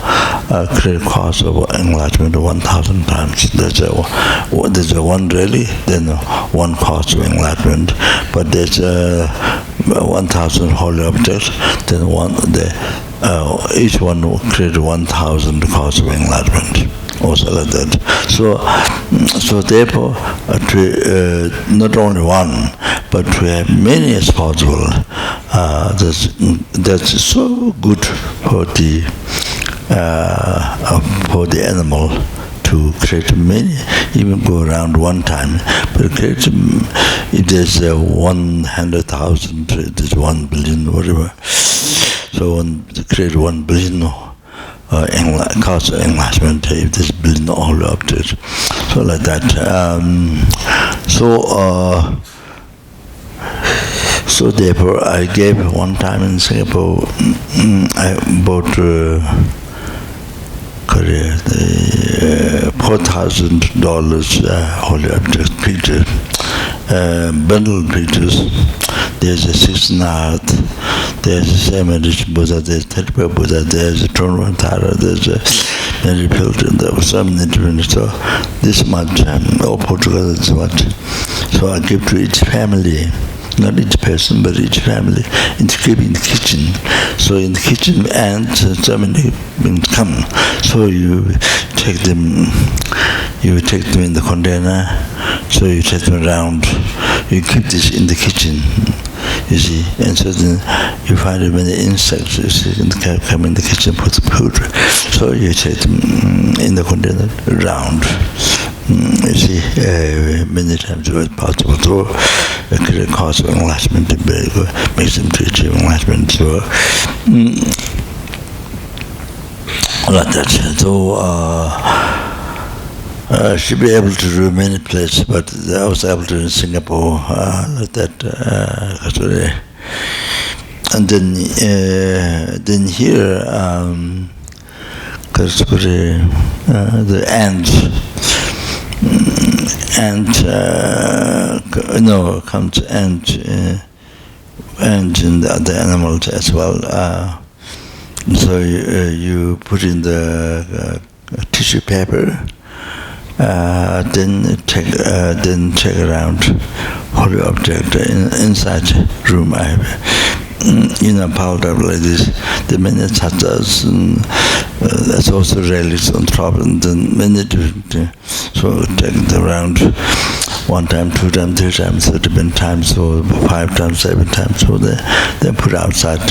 create cause of enlightenment 1,000 times. There's a one really, then one cause of enlightenment. But there's 1,000 holy objects, then each one will create 1,000 cause of enlightenment, also like that. So therefore, not only one, but to have many as possible. That's so good for the animal to create many, even go around one time. But create, if there's 100,000, there's 1 billion, whatever. So create 1 billion cause of enlightenment if there's billion all objects. So like that. So therefore I gave one time in Singapore, I bought Korea, the $4,000 holy object picture, bundled pictures. There's a 6.5, there's a semi-rich Buddha, there's a 30 Buddha, there's a Tara, there's a Mary Pilgrim, there was so many different. So this much, all put together this much. So I give to each family, not each person, but each family, and to keep in the kitchen. So in the kitchen, and so many things come. So you take them in the container. So you take them around. You keep this in the kitchen, you see. And so then you find it when the insects come in the kitchen, put the food. So you take them in the container around. You see, many times it was possible to create a cause of enlightenment, makes them to achieve enlightenment. So, like that. So, I should be able to do many places, but I was able to in Singapore, like that. And then here, the ants. Comes ant in the other animals as well. So you put in the tissue paper, then check around holy object inside room. I have piled up like this. The many tatas, and that's also relics on top, and then many different. So take it around 1 time, 2 times, 3 times, 30 times, so 5 times, 7 times. So they put outside.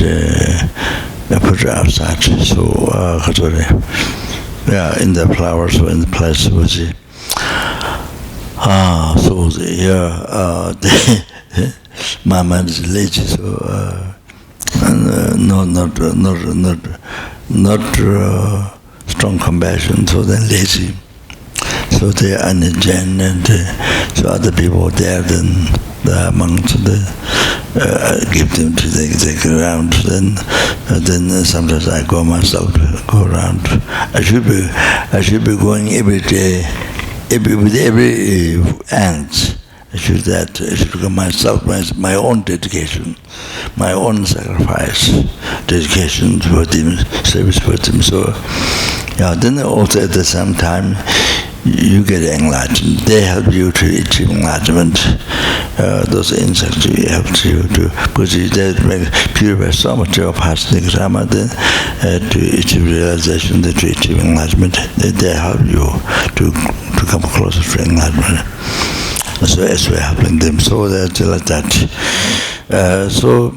So in the flowers or in the place, we see. So my mind is lazy, so not strong compassion, so they're lazy. So they are in the Jen, and so other people there, then the monks, give them to the ground. Then sometimes I go myself, go around. I should be going every day, with every ant. I should go myself, my own dedication, my own sacrifice, dedication for them, service for them. So, then also at the same time, you get enlightened. They help you to achieve enlightenment. Those insects help you to, because they purify so much of past Nigrama, then to achieve realization, to achieve enlightenment. They help you to come closer to enlightenment. So as we're helping them, so that's like that. So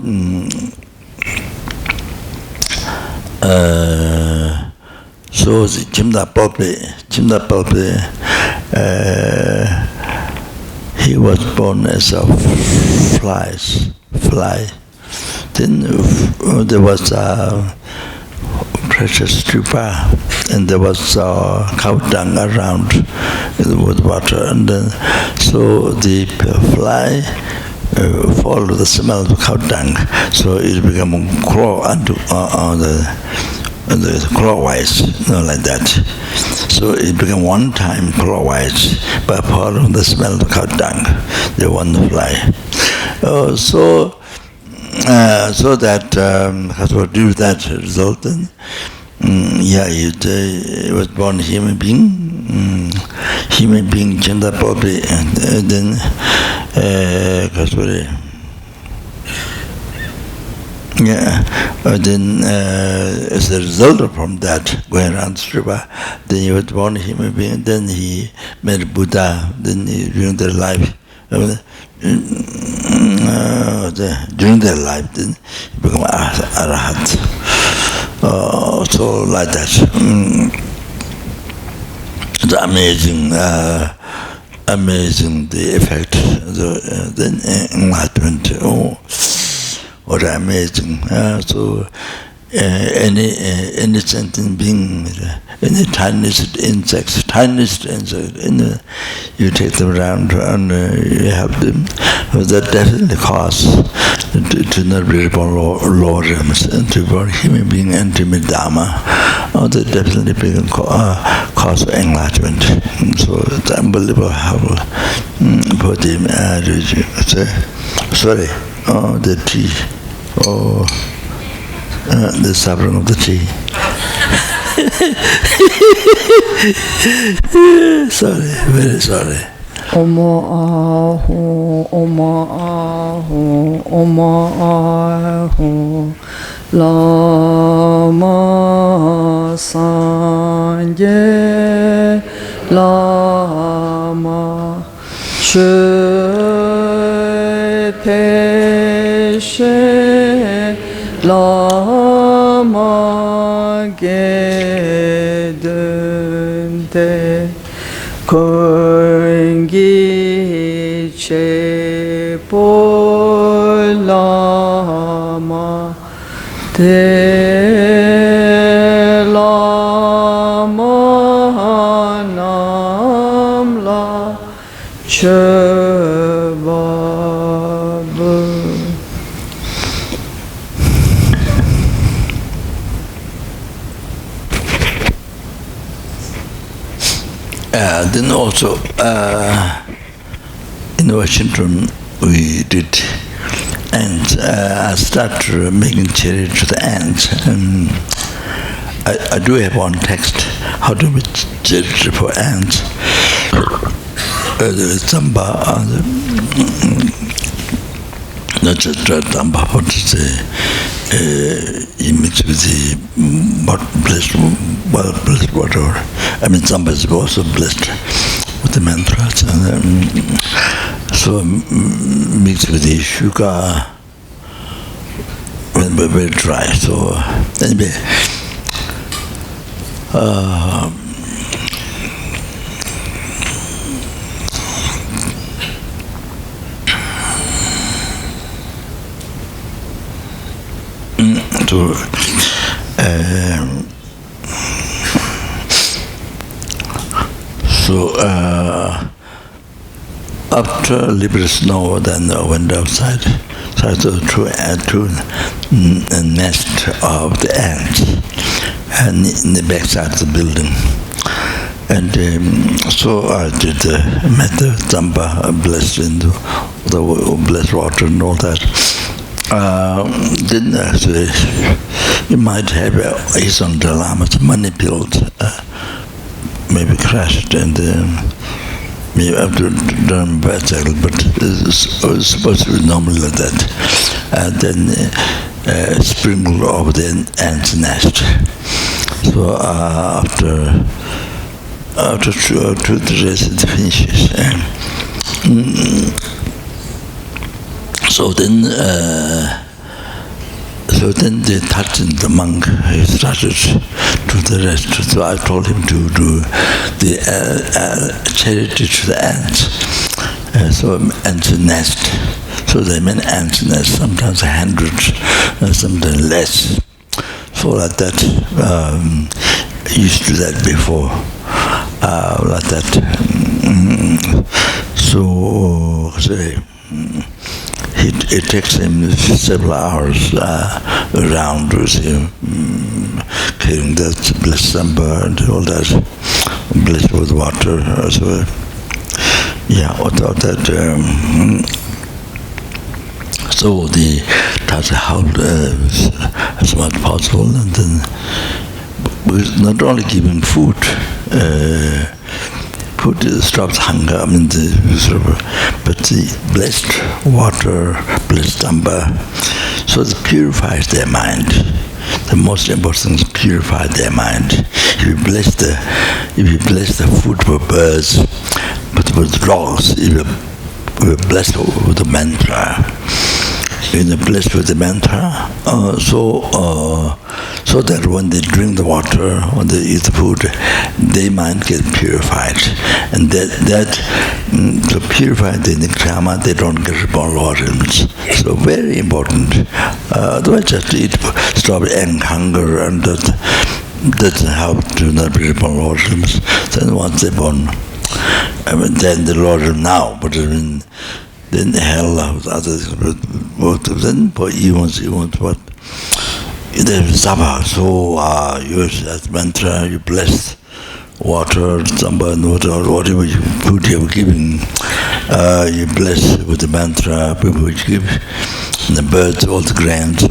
the Chimda Palpe, he was born as a fly. Then there was a precious stupa, and there was cow dung around with water, and then so the fly followed the smell of cow dung, so it became crawl on the clockwise, like that. So it became one time clockwise by following the smell of cow dung. They want to fly. So that has to do with that result. Then, he was born human being, gender probably, and then as a result from that, going around Sriva, then he was born a human being, then he met Buddha, then during their life, then he became Arahat. So like that. It's amazing the effect, the enlightenment. What amazing! So any sentient being, any tiniest insects, you take them around and you help them. That definitely causes to not be upon lower realms, and to be human being and to meet Dharma, that definitely become cause of enlightenment. So it's unbelievable how for them sorry, the tea, the suffering of the tea. Sorry, very sorry. Oma aho, Oma aho, Oma aho, Lama sanje, Lama shui peshe, Lama gedunte. Kongi che po lama te lama nam la che babu. Then also in Washington we did ants. I started making charity to the ants. I do have one text how to make charity for ants. The Zamba, not just Zamba, but you mix with the blessed water. I mean, Zamba is also blessed with the mantras, and so mixed with the sugar when we're very dry. So anyway, after little snow, then I went outside, to a nest of the ants, and in the backside of the building. And so I did met the Zamba blessed in the blessed water and all that. Then you might have is on the Lama's money built, maybe crashed, and maybe I've done bicycle, but it's supposed to be normally like that. And then sprinkled over the ant's nest. So after 2 days it finishes. So then the Thaksin, the monk, he started to the rest. So I told him to do the charity to the ants. So ants nest. So they meant ants nest, sometimes 100, sometimes less. So like that, I used to do that before, like that. So it takes him several hours around with him, carrying that blessed Zamba and all that, blessed with water. So, yeah, without that. So the try to help as much as possible, and then not only giving food. Food stops hunger, I mean, but the blessed water, blessed Zamba, so it purifies their mind. The most important thing is purify their mind. If you bless the food for birds, but with dogs, if you're blessed with the mantra, you're blessed with the mantra, so that when they drink the water, when they eat the food, their mind gets purified. And that to purify the nikshama, they don't get born realms. So very important. Otherwise just eat, stop hunger, and that doesn't help to not be born realms. Then once they're born, I mean, then the Lord now, but I mean, then hell with others, both of them, but events, but there's Zopa, so you use that mantra, you bless water, somebody, whatever you food you're giving, you bless with the mantra, people which give, and the birds, all the grains,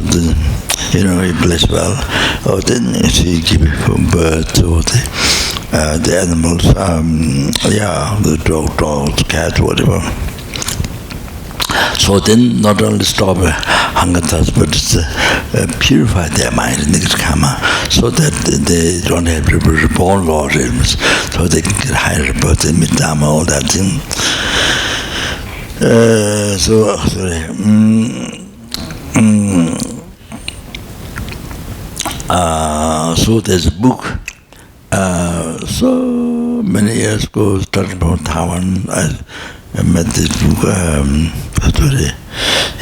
you bless well. Or then you give it from birds or the animals, the dogs, cats, whatever. So then not only stop hunger thirst, but purify their mind in the karma, so that they don't have to be reborn Lord, so they can get higher birth and Dharma, all that thing. So there's a book. So many years ago, starting from Taiwan, I met this book.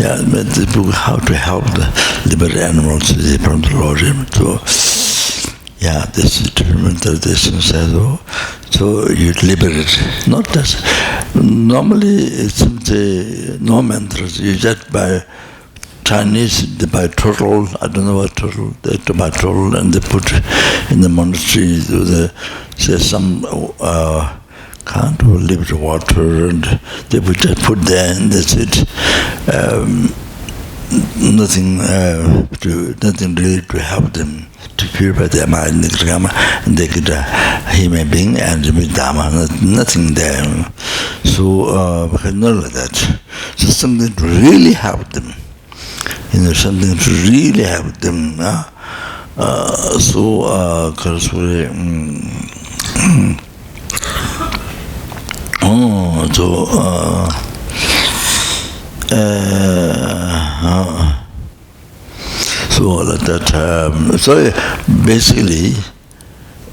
I met this book, How to Help the Liberate Animals from the Lord. So, this is different tradition says, so you liberate, not just, normally it's no mantras, you just by Chinese, they buy turtle, I don't know what turtle, they buy turtle and they put in the monastery, say some can't live the water, and they would just put there and that's it. Nothing really to help them to purify their mind, and they get a human being and with Dharma, nothing there. So, not like that. So something to really help them. Something to really help them. So like that. So basically,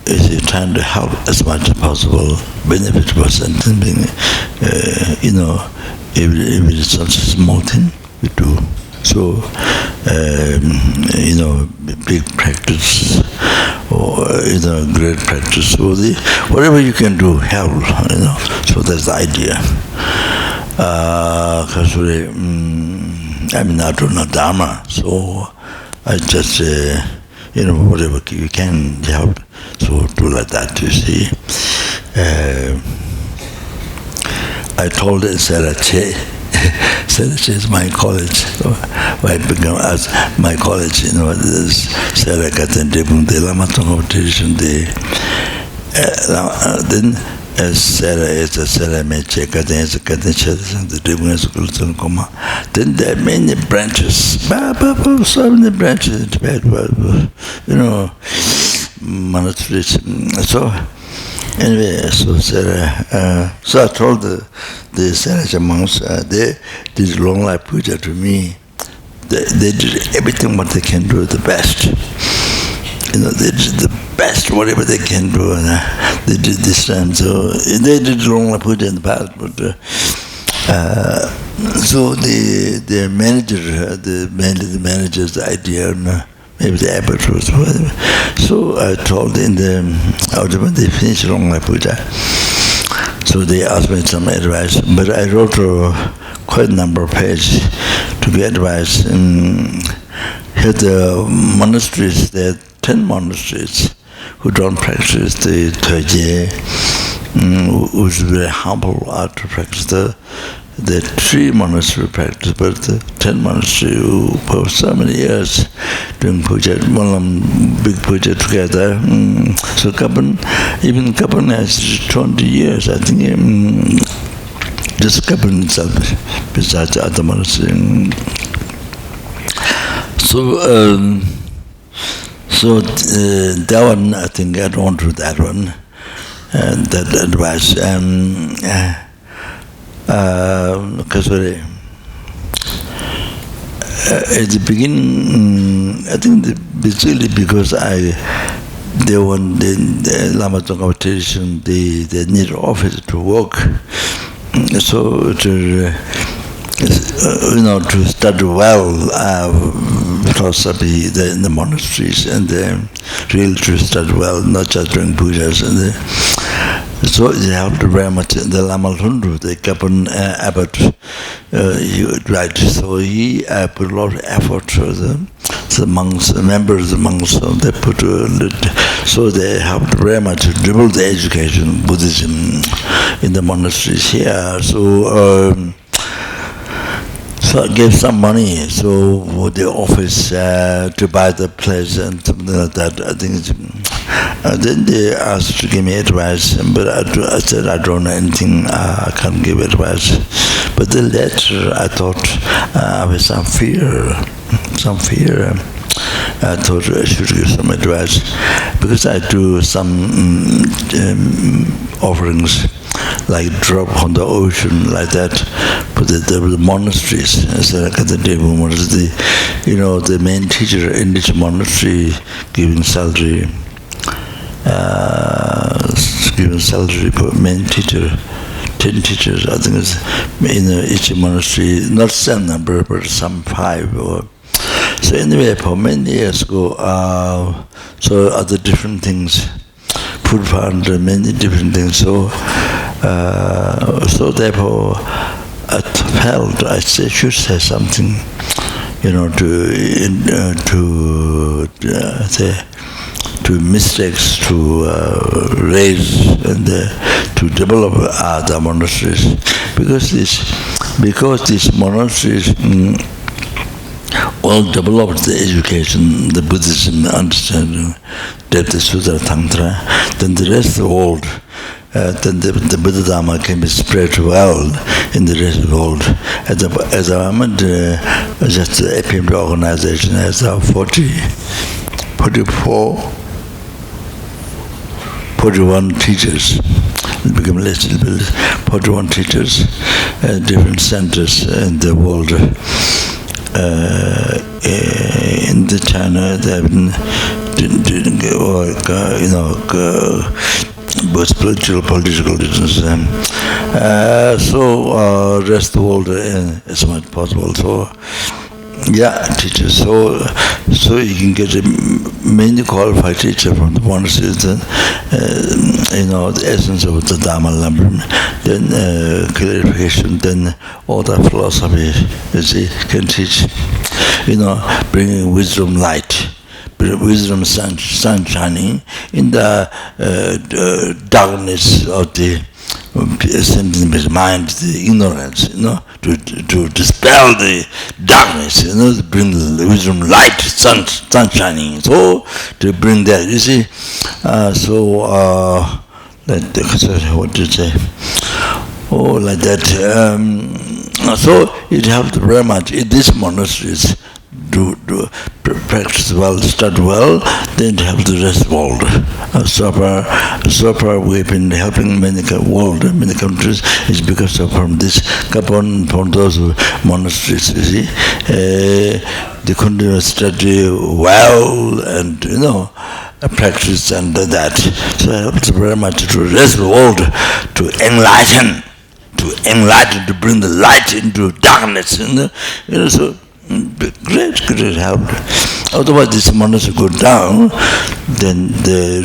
is trying to help as much as possible, benefit person, being, if it is such a small thing, we do. So, big practice or great practice. So whatever you can do, help. So that's the idea. Because I don't know Dharma, so I just whatever you can help. So do like that. You see. I told Sarah Che. Sarah is my college. So I became as my college. Sarah got the Lama tradition. Then Sarah is a Sarah Meche, the Devon schools in Coma. Then there are many branches. So many branches in Tibet. Monasteries. So anyway, so Sarah, so I told the Sarah monks, they did long life puja to me. They did everything what they can do, the best. They did the best, whatever they can do. They did this time. So they did long life puja in the past, but so the manager, the manager's idea. Maybe the abbot was whatever. So I told in when they finished long life puja. So they asked me some advice, but I wrote quite a number of pages to give advice. Here the monasteries, there are 10 monasteries who don't practice the Tøje, who's very humble to practice the 3 monastery practice, but the 10 monastery who for so many years doing puja, one of them big puja together. So even Kopan has 20 years, I think, just Kopan itself, besides the other monastery. So that one, I think I don't do that one, that advice. Because at the beginning, I think basically because they want the Lama tradition, they need office to work, so to study well philosophy in the monasteries, and really to study well, not just doing pujas. So they helped very much the Lama Lundu, the Kopan abbot. right. So he put a lot of effort for the monks, members of the monks. So they put, so they helped very much to develop the education Buddhism in the monasteries here. So I gave some money, so for the office to buy the place and something like that. I think. Then they asked to give me advice, but I said I don't know anything. I can't give advice. But then later I thought I had some fear. I thought I should give some advice because I do some offerings, like drop on the ocean, like that. But there were the monasteries, monastery, the main teacher in each monastery giving salary, main teacher, 10 teachers, I think it's in each monastery, not same number, but some 5 or. So anyway, for many years ago, so other different things, food fund, many different things. So therefore, I felt I should say something, to mistakes, to raise and to develop the monasteries, because these monasteries all developed the education, the Buddhism understanding, Depth Sutra Tantra, then the rest of the world, then the Buddha Dharma can be spread well in the rest of the world. At the moment, just the FPMT organization has 41 teachers. It became less, 41 teachers at different centers in the world. In the China, they have been, both spiritual, political reasons. So rest of the world as much as possible. So teachers. So you can get a many qualified teacher from the monasteries. The essence of the Dharma, lamrim, then Purification, then all the philosophy. You see, can teach. Bringing wisdom, light. Wisdom, sun shining in the darkness of the mind, the ignorance, to dispel the darkness, to bring the wisdom, light, sun shining. So to bring that, you see. What did you say? Oh, like that. So it helped very much. In these monasteries, do practice well, study well, then help the rest of the world. Zopa, we've been helping many countries, is because of from those monasteries, you see. They continue to study well and, practice and that. So it helps very much to the rest of the world to enlighten, to bring the light into darkness, so great help. Otherwise, this monastery go down, then the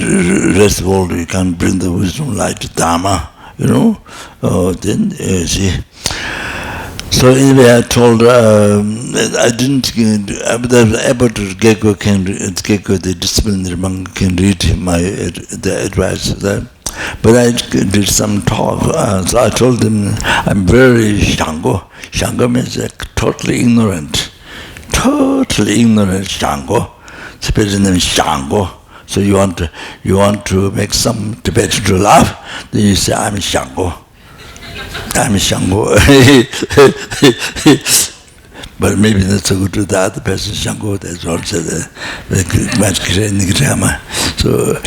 rest of the world you can't bring the wisdom, light, Dharma, then see. So anyway, I told I was able to Gekko, the disciplinary monk, can read the advice there. But I did some talk, so I told them I'm very Shango. Shango means totally ignorant. Totally ignorant Shango. Spirit name is Shango. So you want to make some Tibetan to laugh, then you say I'm Shango. I'm Shango. But maybe not so good to the other person, Shango, that's also the Nigrama. So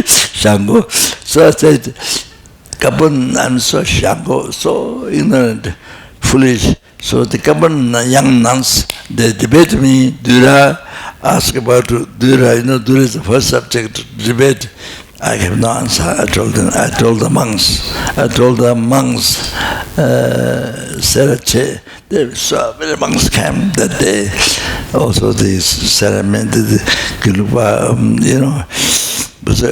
Shango. So I said, Kopan, I'm so Shango, so ignorant, foolish. So the Kopan young nuns, they debate me, Dura, ask about Dura, Dura is the first subject to debate. I have no answer. I told the monks, Serache, so many monks came that day. Also the ceremony, the Kilupa, was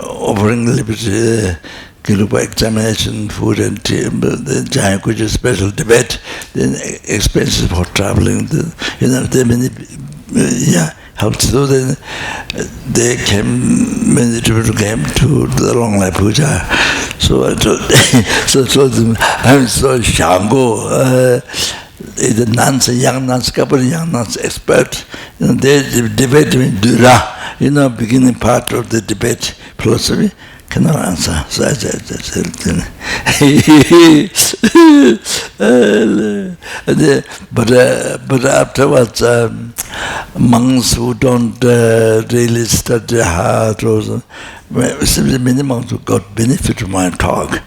offering liberty, Kilupa examination, food and tea, the Jayakuja special debate, then expenses for traveling, there are many, helped. So then they came, many people came to the Long Life Puja. So I told them, I'm so Shango. The nuns, young nuns, couple of young nuns, expert. They debate between Dura, beginning part of the debate, philosophy, cannot answer. So I said, but afterwards, monks who don't really study hard, many monks who got benefit from my talk,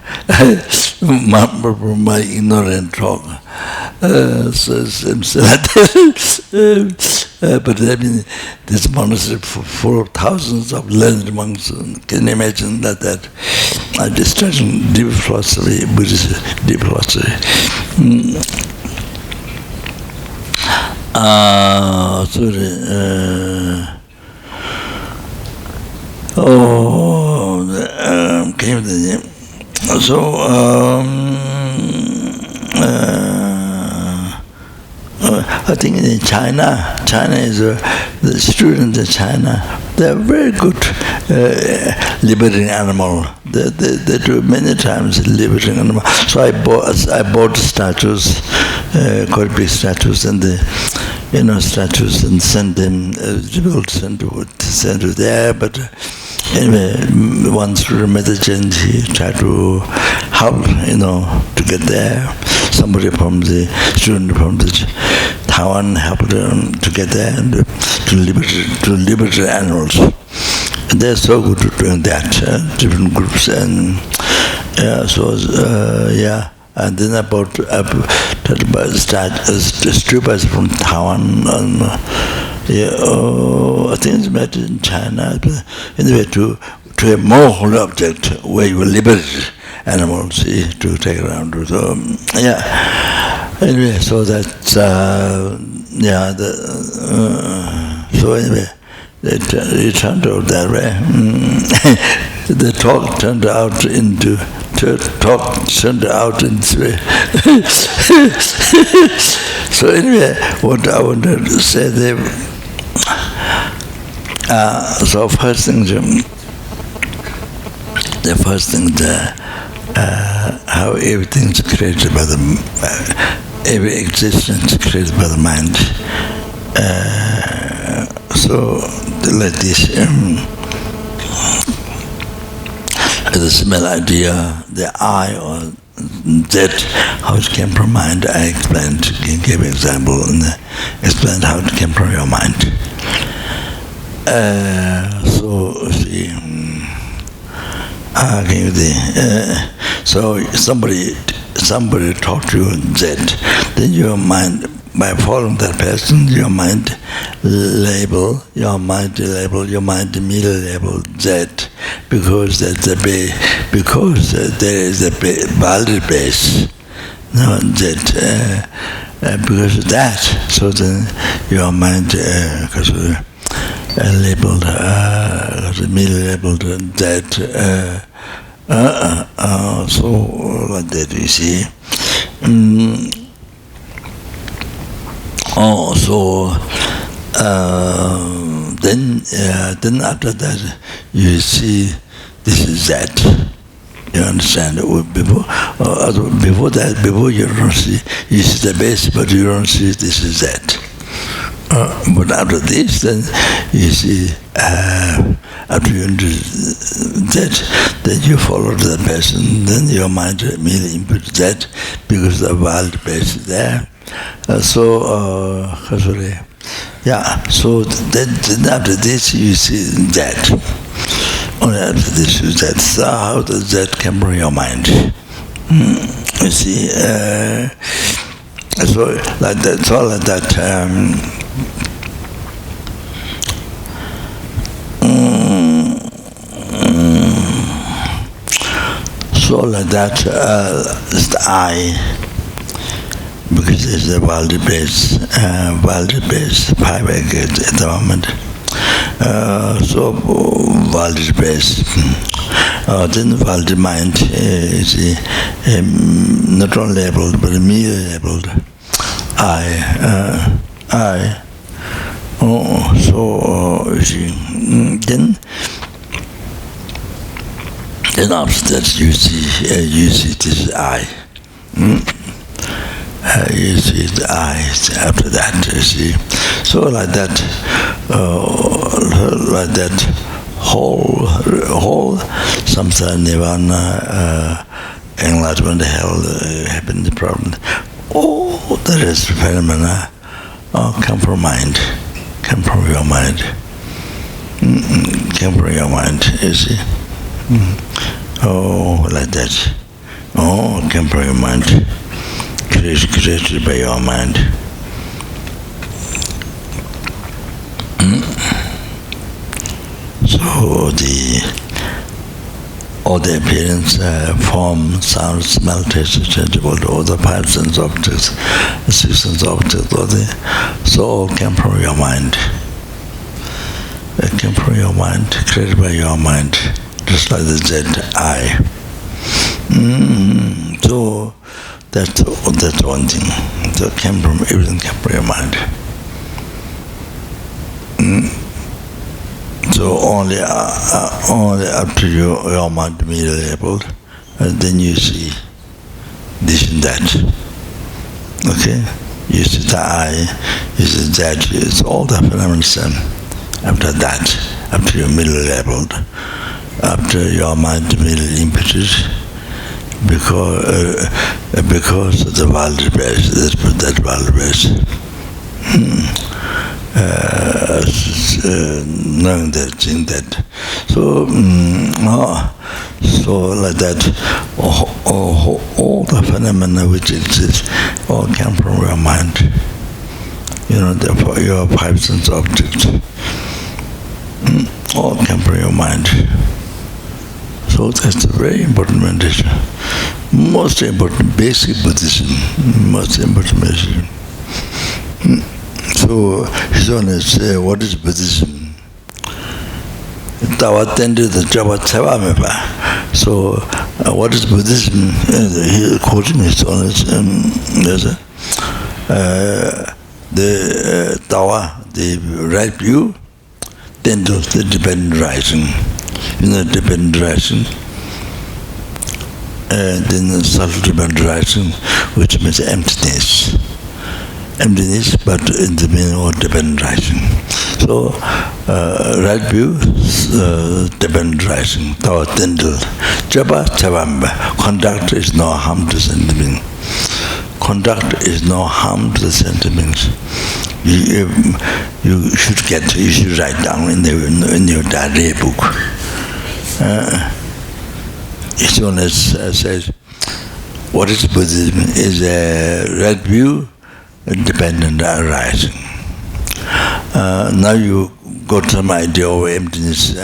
from my ignorant talk. But I mean, this monastery full of thousands of learned monks. Can you imagine that? I just studying deep philosophy, Buddhist deep philosophy. Came the name. I think in China is the students in China. They're very good liberating animal. They do many times liberating animal. So I bought statues, quite big statues, and statues, and sent them. Difficult to send to there, but. Anyway, one student messaged, he tried to help, to get there. Somebody from the student from the Taiwan helped them to get there and to liberate animals. And they're so good at doing that, different groups, and And then I bought stupas from Taiwan, and I think it's made in China. But anyway, to have more holy object where you will liberate animals, to take around. So anyway, so that's so anyway, it turned out that way. The talk turned out into this way. So anyway, what I wanted to say there. So first thing, how everything's created by every existence is created by the mind. So like this. The smell idea, the eye or that, how it came from mind, I explained, gave an example, and explained how it came from your mind. So see, so somebody taught you that, then your mind, by following that person, your mind immediately label that, because there is a valid base, that because of that, so then your mind immediately labeled that. So like that, you see. Then after that, you see this is that. You understand? Before you don't see, you see the base, but you don't see this is that. But after this, then you see, after you understand that, then you follow the person, then your mind immediately inputs that, because the wild base is there. So then after this you see that. Only after this you see that. So how does that come from your mind? You see, so like that, it's all like that. So like that, it's the eye. Because it's a valid base 5 acres at the moment. So valid base. then the mind is not only labeled but merely labeled I. Oh, so then after that you see this I. You see the eyes after that, you see. So like that whole samsara nirvana, enlightenment, hell, happiness, problem, all the rest of phenomena come from mind, come from your mind, come from your mind, you see. Oh, like that. Oh, come from your mind. Created by your mind. So all the appearance, form, sound, smell, taste, changeable, all the five sense objects, the six sense objects, so all came from your mind. They came from your mind, created by your mind, just like the Z-I. So that's one thing. So everything came from your mind. So only after your mind immediately labeled, then you see this and that. Okay? You see the I, you see that, it's all the phenomena same. After that, after you're immediately labeled, after your mind immediately imputed, because of the world base, that world base. Knowing that, seeing that. So like that, all the phenomena which exist all come from your mind. You know, therefore your five sense objects all come from your mind. So that's a very important meditation. Most important, basic Buddhism. Most important meditation. So His Holiness, what is Buddhism? So what is Buddhism? He quoting His Holiness, the Tawa, the right view, then the dependent rising. You know, dependent rising, then the subtle dependent rising, which means emptiness. Emptiness, but in the meaning of dependent rising. So, right view, dependent rising, tawa tendel. Japa chavamba. Conduct is no harm to sentient being. Conduct is no harm to the sentient beings. You should write down in your diary book. His Holiness says, what is Buddhism? Is a right view, dependent arising. Now you got some idea of emptiness,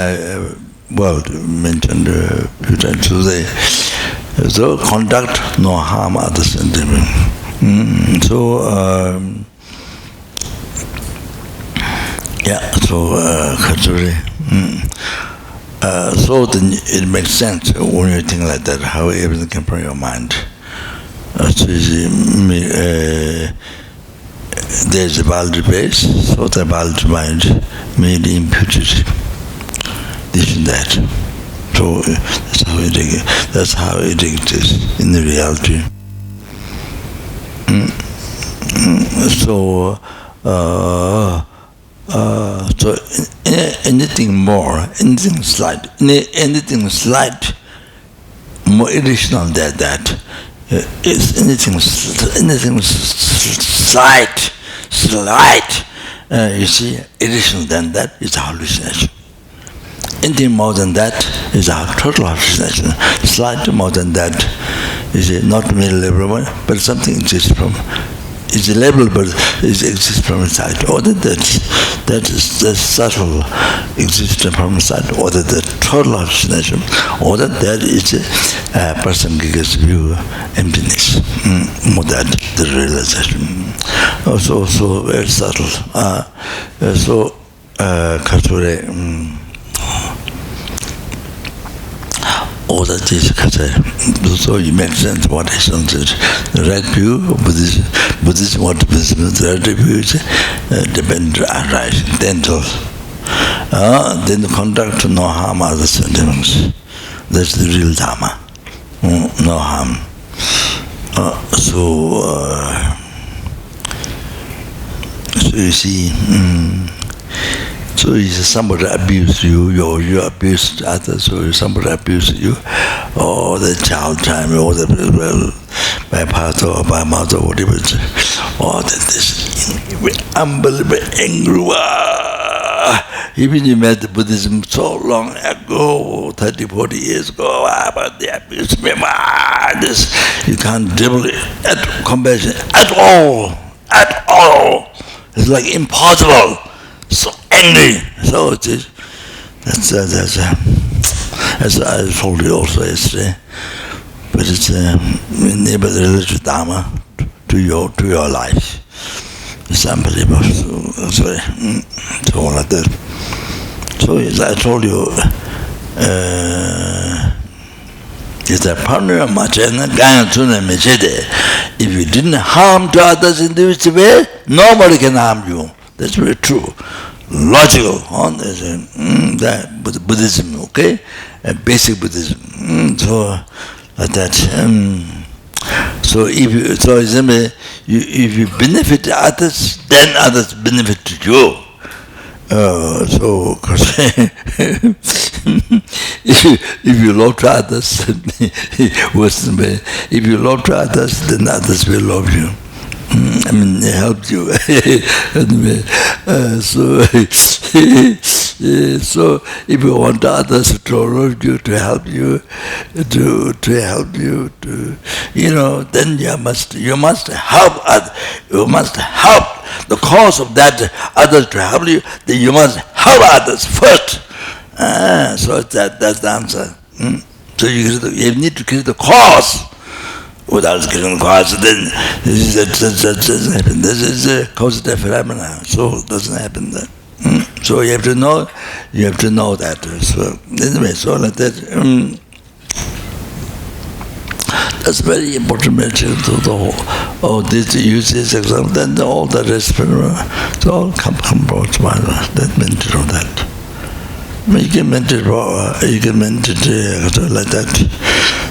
mentioned a few times today. So conduct no harm other sentiment. Culturally. So then it makes sense when you think like that, how everything can from your mind. There's a boundary base, so the boundary mind made imputed this and that. So that's how it exists in the reality. So anything more, anything slight, more additional than that, is anything slight, you see, additional than that is a hallucination. Anything more than that is a total hallucination. Slight more than that is not merely labelable, but something exists from. It's labeled, but it exists from inside. Or that is the subtle existence from inside, or the total hallucination, or that is a person gets view emptiness. More that the realization. Also very subtle. all that is so you make sense what is on the right view of Buddhism, what Buddhism is, the right view is depend on right, dental. Then the conduct to no harm others sentiments. That's the real Dharma. No harm. So you see, so if somebody abused you, you abused others, or somebody abused you, or the child time, or the by father or by mother, whatever, or that this unbelievable angry. Even you met the Buddhism so long ago, 30, 40 years ago, but they abused me, this, you can't deal it at compassion at all. It's like impossible. So angry. So it is. That's as I told you also yesterday. But it's neighbor the religious Dharma to your life. It's unbelievable. So like that. So as I told you, it's a partner if you didn't harm to others in this way, nobody can harm you. That's very true. Logical. That Buddhism, okay? Basic Buddhism. So like that. So if you benefit others, then others benefit you. So if you love to others, if you love to others, then others will love you. I mean, they help you. So if you want others to love you, to help you, then you must help others. You must help the cause of that others to help you. Then you must help others first. So that's the answer. So you need to create the cause. Without creating the cause, then that doesn't happen. This is a causative phenomena. So it doesn't happen then. So you have to know that. So anyway, so like that. That's very important material to the whole. This use this example, then all the rest, so all come that material that. You can meditate like that.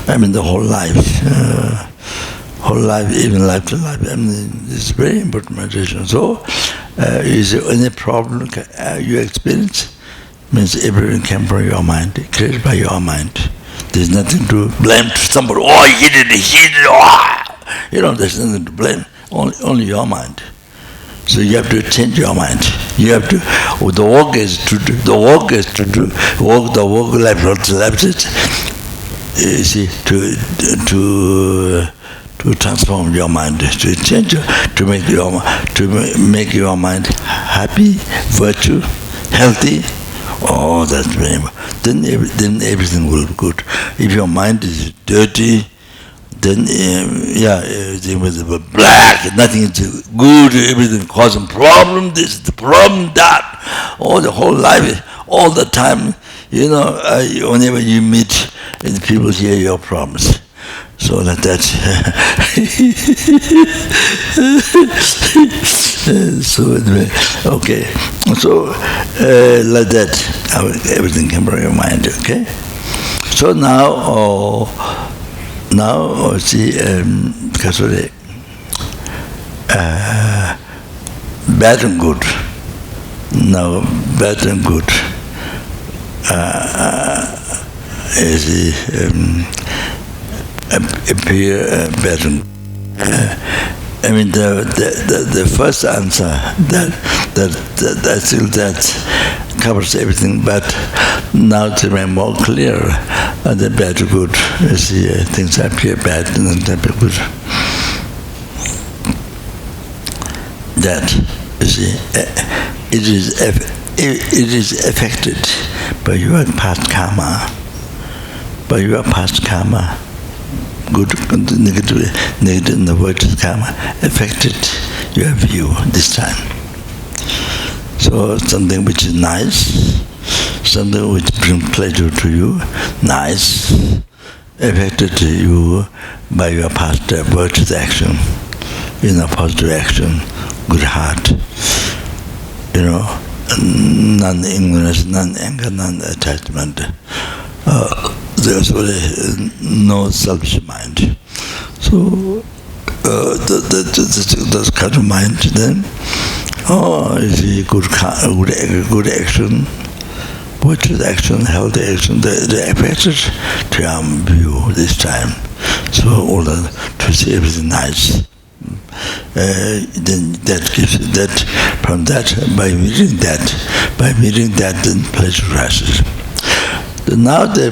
I mean, the whole life, even life to life. I mean, it's very important meditation. So, is there any problem you experience? Means everything came from your mind, created by your mind. There's nothing to blame to somebody. Oh, he did it. There's nothing to blame. Only your mind. So you have to change your mind. You have to. The work is to do. The work life you see, to transform your mind, to change, to make your mind happy, virtue, healthy. Oh, that's very important. Then everything will be good. If your mind is dirty, then everything was black, nothing is good, everything causing problem, this, the problem, that. Oh, the whole life, all the time, whenever you meet, and people hear your problems. So like that. So anyway, okay. So like that, everything came from your mind, okay? So now see, bad and good. Now, bad and good. Appear better. I mean, the first answer that covers everything, but now to make more clear, the bad or good. You see, things appear bad and then appear good. That, you see, it is affected by your past karma. By your past karma, good, negative, and the virtuous karma affected your view this time. So something which is nice, something which brings pleasure to you, nice. affected you by your past virtuous action, positive action, good heart, non-ignorance, non-anger, non-attachment. There's really no selfish mind. So this kind of mind then, is a good action, virtuous action, healthy action, the affected to your view this time. So all to see everything nice. Then that gives that, from that, by meeting that, then pleasure rises. Now the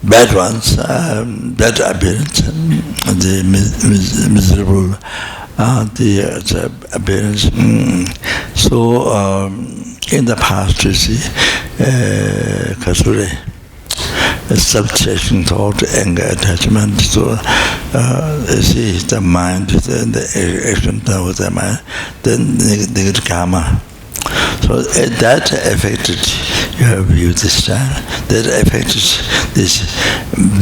bad ones, bad appearance, the miserable, the appearance. So in the past, you see, Kasuri, self-chasing thought, anger, attachment. So you see the mind, the action with the mind, then negative karma. So that affected your view this time. That affected this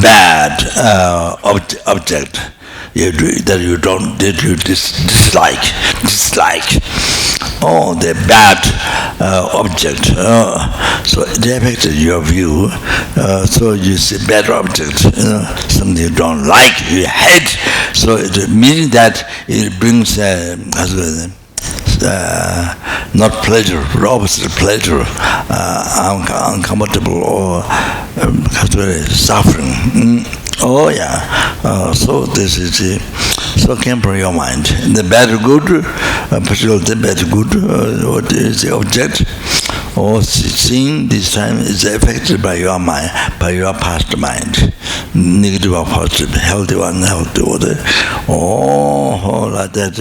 bad object that you dislike. Oh, the bad object. So it affected your view. So you see bad object, something you don't like, you hate. So meaning that it brings not pleasure, but opposite pleasure, uncomfortable or suffering. Oh yeah. So this is so came from your mind. The bad good, particularly the bad good, what is the object? Or seeing this time is affected by your mind, by your past mind. Negative or positive, healthy or unhealthy order. Oh, like that.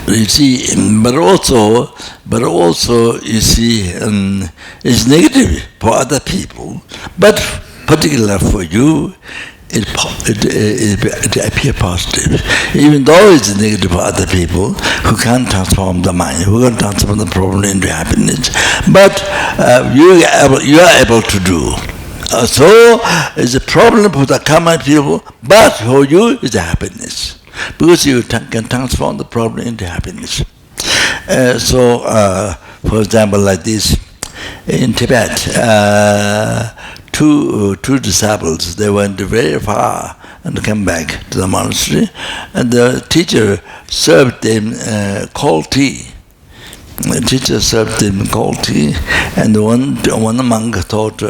You see, but also you see, it's negative for other people, but particularly for you, it appears positive. Even though it's negative for other people who can't transform the mind, who can't transform the problem into happiness, but you are able to do. So it's a problem for the common people, but for you it's a happiness. Because you can transform the problem into happiness. For example, like this, in Tibet, two disciples, they went very far and came back to the monastery, and the teacher served them cold tea. The teacher served them cold tea, and one monk thought,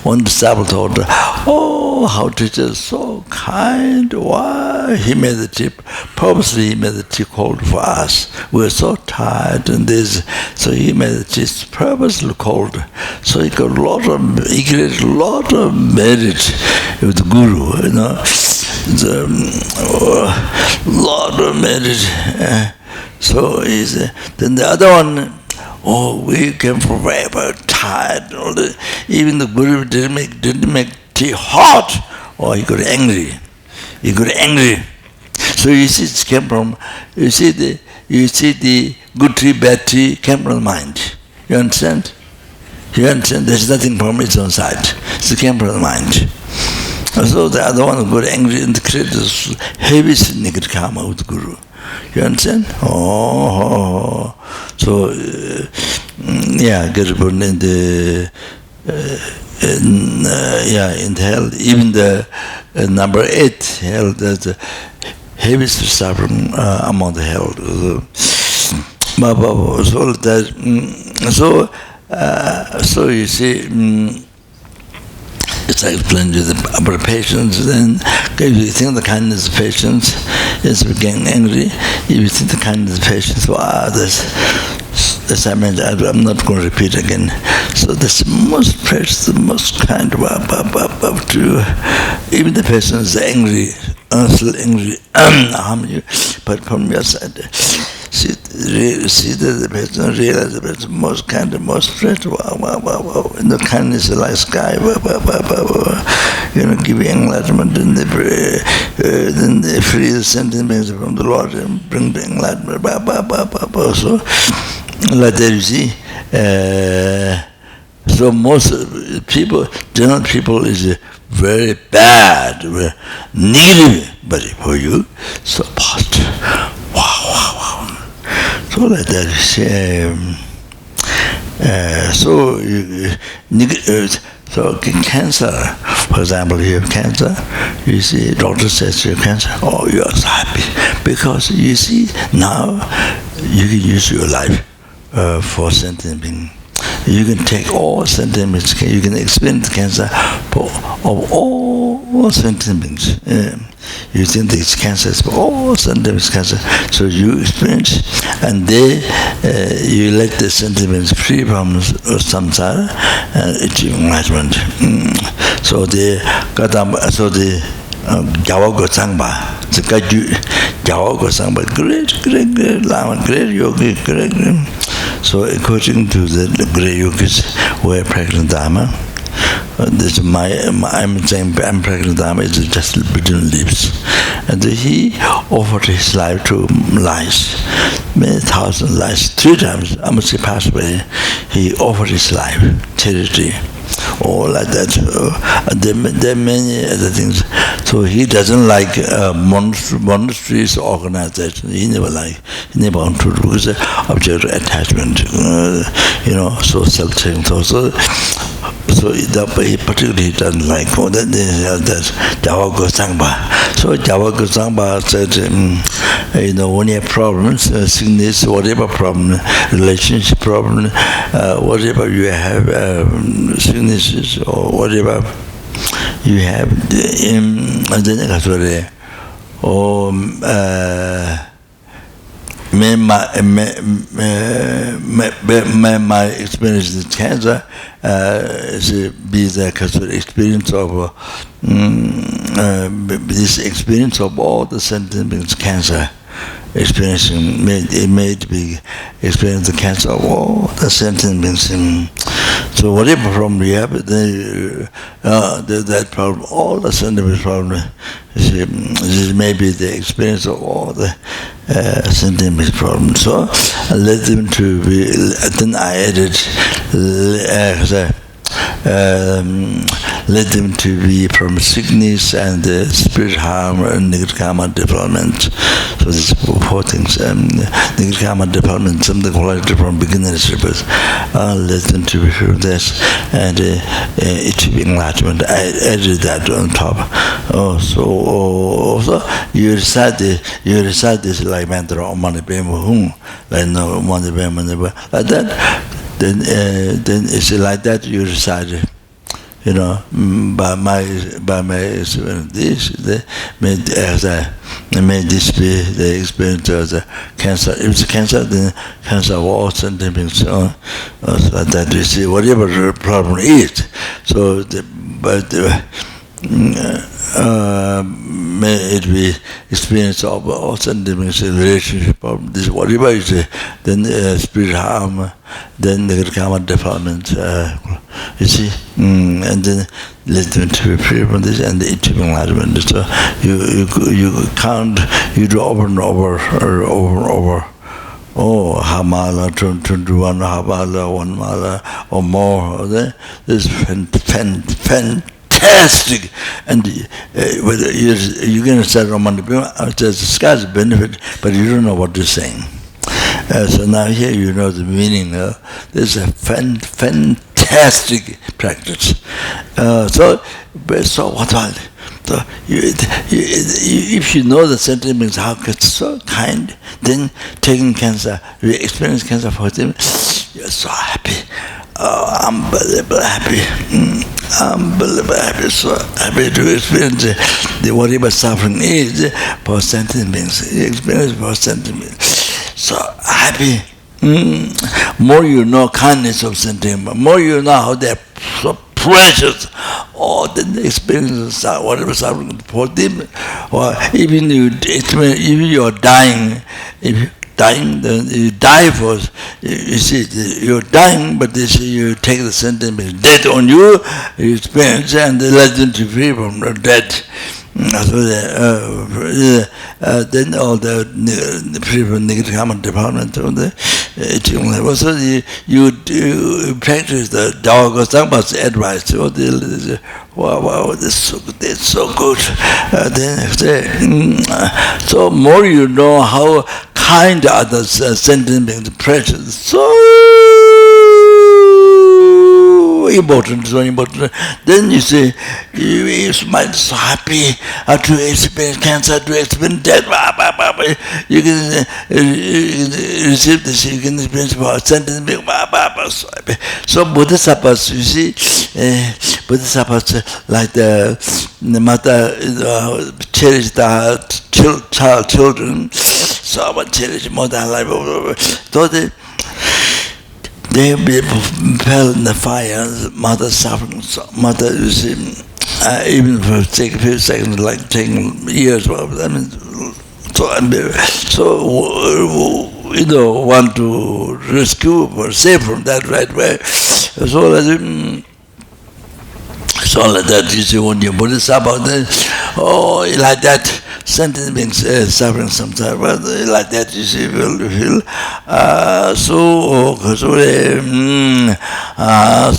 one disciple thought, oh, how teacher is so kind, why he made the tea, purposely he made the tea cold for us. We're so tired, and so he made the tea purposely cold. So he got he created a lot of merit with the Guru, lot of merit. So then the other one, oh, we came from very, very tired. Even the Guru didn't make tea hot. Oh, he got angry. So you see, it came from. You see the good tea, bad tea came from the mind. You understand? There's nothing from its own side. It came from the mind. So the other one got angry and created this heavy negative karma with the Guru. You understand? So get born in the in the hell. Even the number 8 hell, that's the heaviest suffering among the hell. So you see. It's explained to about patience. Then, if you think the kindness of patience is getting angry, if you think the kindness of patience for others, as I mentioned, I'm not going to repeat again. So that's the most precious, the most kind of to even the person is angry, still angry, harm you, but from your side. See that the person, realize the person most kind and most straight, and the kindness is like sky, give enlightenment, and then they free the sentiments from the Lord and bring the enlightenment, so like that you see, So most people, general people, is very bad, very negative, but for you, so positive. Wow, wow, wow. So like that. So cancer, for example, you have cancer, you see, doctor says you have cancer, oh, you are so happy. Because you see, now you can use your life for sentient being. You can take all sentient beings, you can experience cancer of all sentient beings. You think it's cancer, for all sentient beings cancer. So you experience, and you let the sentient beings free from samsara and achieve enlightenment. So the Jawa Gosangpa, the Jawa Gosangpa, great Lama, great yogi, great. So according to the great yogis who are practicing Dharma, this I'm saying I'm practicing Dharma is just between lips. And he offered his life to lice, many thousand lice, 3 times. Almost he passed away. He offered his life, charity, all like that. There are many other things. So he doesn't like monasteries organization. He never want to do because object of attachment, so self-taking. So he particularly doesn't like that Jawa Gosangpa. So Jawa Gosangpa said, when you have problems, sickness, whatever problem, relationship problem, whatever you have, sicknesses or whatever you have, my experience with cancer be the experience of this experience of all the sentient beings cancer experiencing made be experience the cancer of all the sentient beings. So whatever problem you have, that problem, all the sentient beings problem, this may be the experience of all the sentient beings problem. So let them to be. Then I added. Let them to be from sickness and spirit harm and negative karma development. So these 4 things. Negative karma development, something quality from beginners, let them to be from this, and it to be enlightenment. I added that on top. So you recite this like mantra Om Mani Padme Hum, like no Mani Padme like that. Then it's like that you recite. By my experience, may this be the experience of the cancer. If it's cancer, then cancer of all sentient beings. So that you see whatever the problem is. So, may it be experience of all sentient beings, relationship problem. This whatever is, then spirit harm, then the karma development. You see, and then let them to be free from this and the achieving enlightenment. So you count, you do over and over. Oh, Hamala, 21 Hamala, 1 Mala or more. This is fantastic. And whether you're going to start Roman, just the sky's benefit, but you don't know what you're saying. So now here you know the meaning. This is a fantastic practice. So what about it? So if you know the sentiments, how it's so kind, then taking cancer, you experience cancer for them, you're so happy, unbelievable happy, unbelievable happy, so happy to experience the whatever suffering is for sentient beings. You experience for sentient beings, so happy. More you know kindness of sentient beings, more you know how they're so precious. Oh, then the experience of whatever suffering for them, or even you're dying, if you're dying, then you die for. You see, you're dying, but they say you take the sentiment death on you, you experience, and they let them to free from the death. Then all the people negative comment department on the also you practice the dog or somebody's advice. So wow, that's so good. Then so more you know how kind others sentiment precious. So important. Then you say, you smile so happy to experience cancer, to experience death. You can receive this, you can experience sentence. So Bodhisattvas, you see, Bodhisattvas like the mother cherished the children, so much cherished more than life. So they fell in the fire, mother suffering, mother, you see, even for take a few seconds, like taking years. I mean, so want to rescue or save from that right way. So like that, you see, when you Bodhisattva, then, like that, sentence means suffering sometimes, but like that, you see, will feel.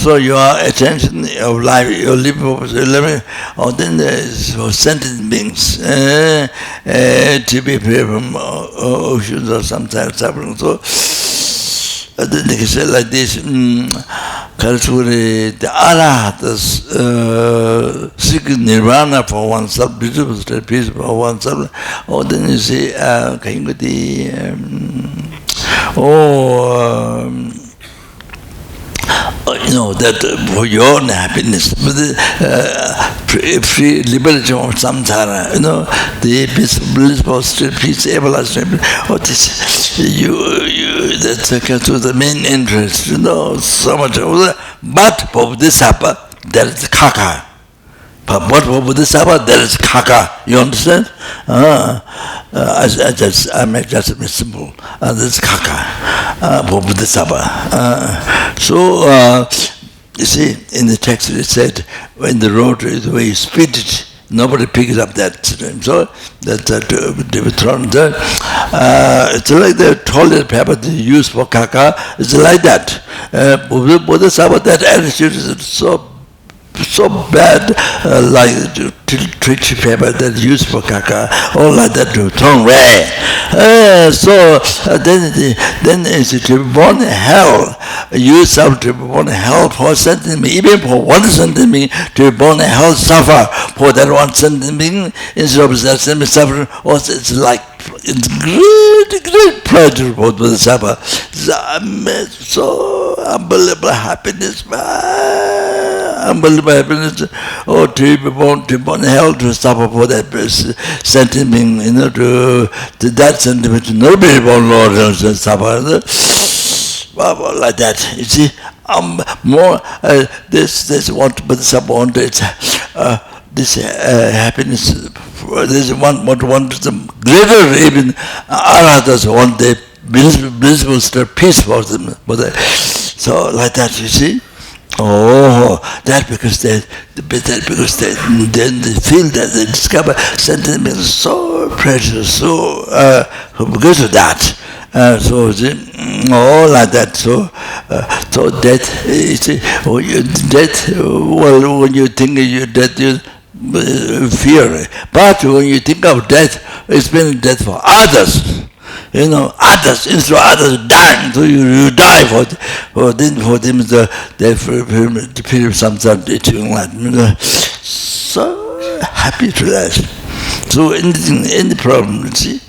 So your attention of life, your living purpose, then there's sentence means to be free from oceans or sometimes suffering. So then they can say like this, the Arahatas seeking nirvana for oneself, beautiful state, peace for oneself. Then you say, that for your own happiness, free liberation of samsara, the blissful state, peace, everlasting. That's the main interest, so much. But for Bodhisattva, there is kaka. But what for Bodhisattva, there is kaka. You understand? I make just a simple. This is kaka for Bodhisattva. You see, in the text it said, when the road is the way you speed it, nobody picks up that. So that's it's like the toilet paper they use for kaka. It's like that. Bodhisattva, that attitude is so bad, like tissue paper that used for kaka, all like that to throw away. Then it's to be born in hell. You suffer to be born in hell for sentence, even for one sentence, to be born in hell, suffer for that one sentence, instead of that sentence suffering. Also, it's like it's great pleasure for the suffer. So unbelievable happiness, unbelievable happiness. To be born in hell, to suffer for that sentiment, to that sentiment, nobody born Lord and suffer. Like that, you see, more this what Bodhisattva wanted, this happiness. This one greater even Arahatas want the blissful state, peace for them. So like that, you see. That because they then they feel that they discover sentiment is so precious, so because of that. Like that. So death. You see, death. Well, when you think of your death, you fear. But when you think of death, it's been death for others. Others, instead of others dying, so you die for them, they feel some sort of so happy to that. So any problem, you see,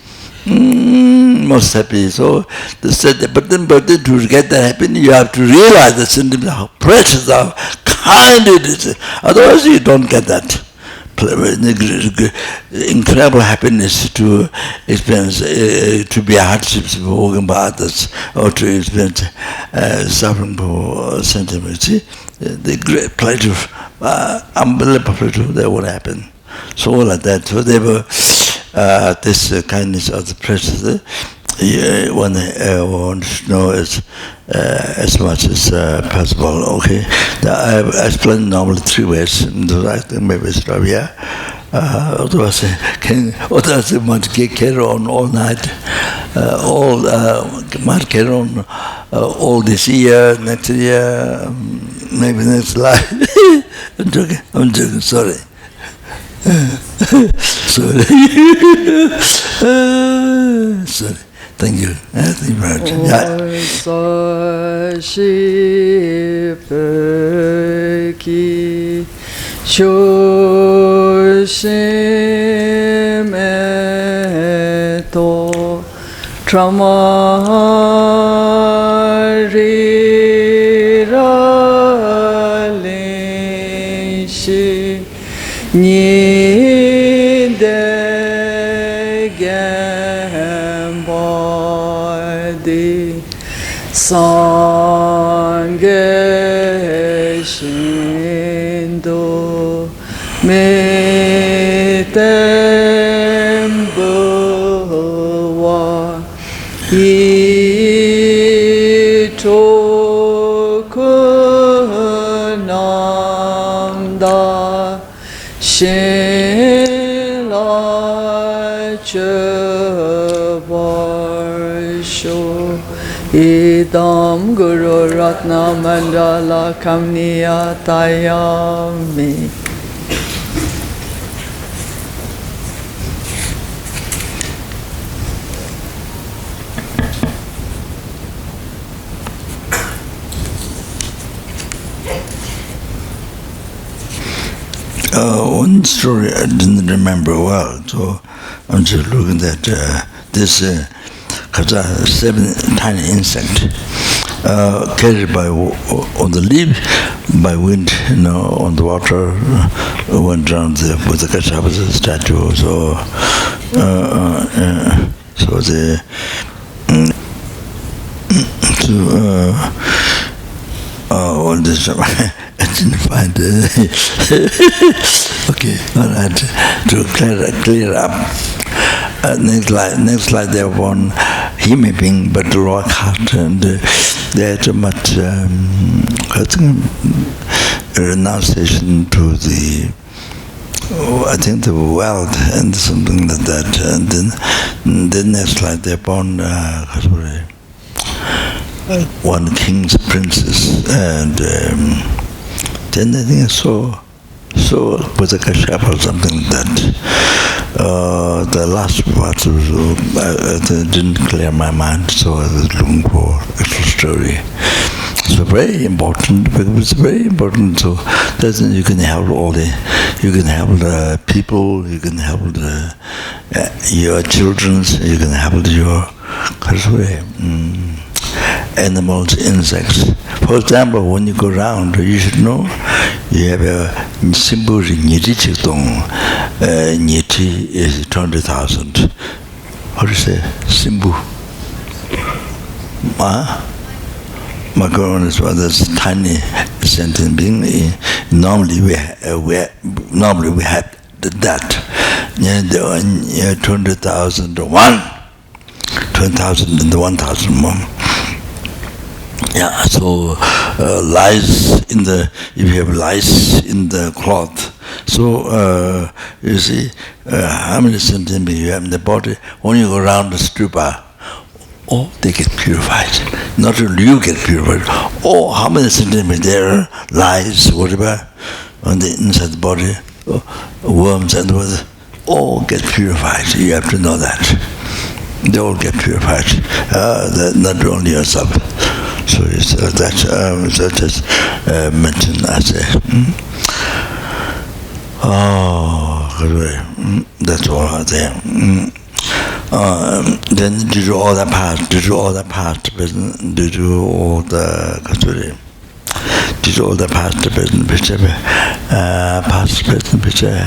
most happy. So but then to get that happiness, you have to realize the sentiment, how precious, how kind it is. Otherwise, you don't get that. Incredible happiness to experience, to be hardships for others, or to experience suffering for sentiments. See, the great pleasure, unbelievable pleasure, that would happen. So all like that. So they were this kindness of the precious. One want to know as much as possible. Okay, I explain normally 3 ways. I think maybe stop here. Otherwise, might get carry on all night, might carry on all this year, next year, maybe next life. I'm joking, sorry. Sorry. Sorry. Thank you. Thank you very much. Sangye Shindo Metembuwa Itokunamda Shinla Chabarsho Idam Guru Ratna Mandala Kamniya Tayami. One story I didn't remember well, so I'm just looking at this. Because 7 tiny insects carried by on the leaf by wind, on the water, went around the Kashapa's statue. So they all this. I didn't find it. Okay, all right. To clear up. Next slide, they have one human being, but rock heart, and they had much renunciation to the, I think, the wealth and something like that. And then the next slide, they found one king's princess, and then I think I saw with a kashap or something like that. The last part didn't clear my mind, so I was looking for extra story. So very important, because it's very important. So that you can help you can help the people, you can help your children, you can help your animals, insects. For example, when you go around, you should know you have a symbol Niti Chikdong. Niti is 20,000. How do you say? Symbol. My girl is rather tiny sentient being. Normally we have that. 20,000 to 1. 20,000 and 1,001. Yeah, so lice in the, if you have lice in the cloth, so you see how many centimeters you have in the body. When you go around the stupa, they get purified. Not only you get purified, how many centimeters there lice, whatever, on the inside the body, worms and whatever, all get purified. You have to know that. They all get purified, not only yourself. So it's that's mentioned as that's all there. Then to do all the past, to do all the past, to do all the present, past, present, picture,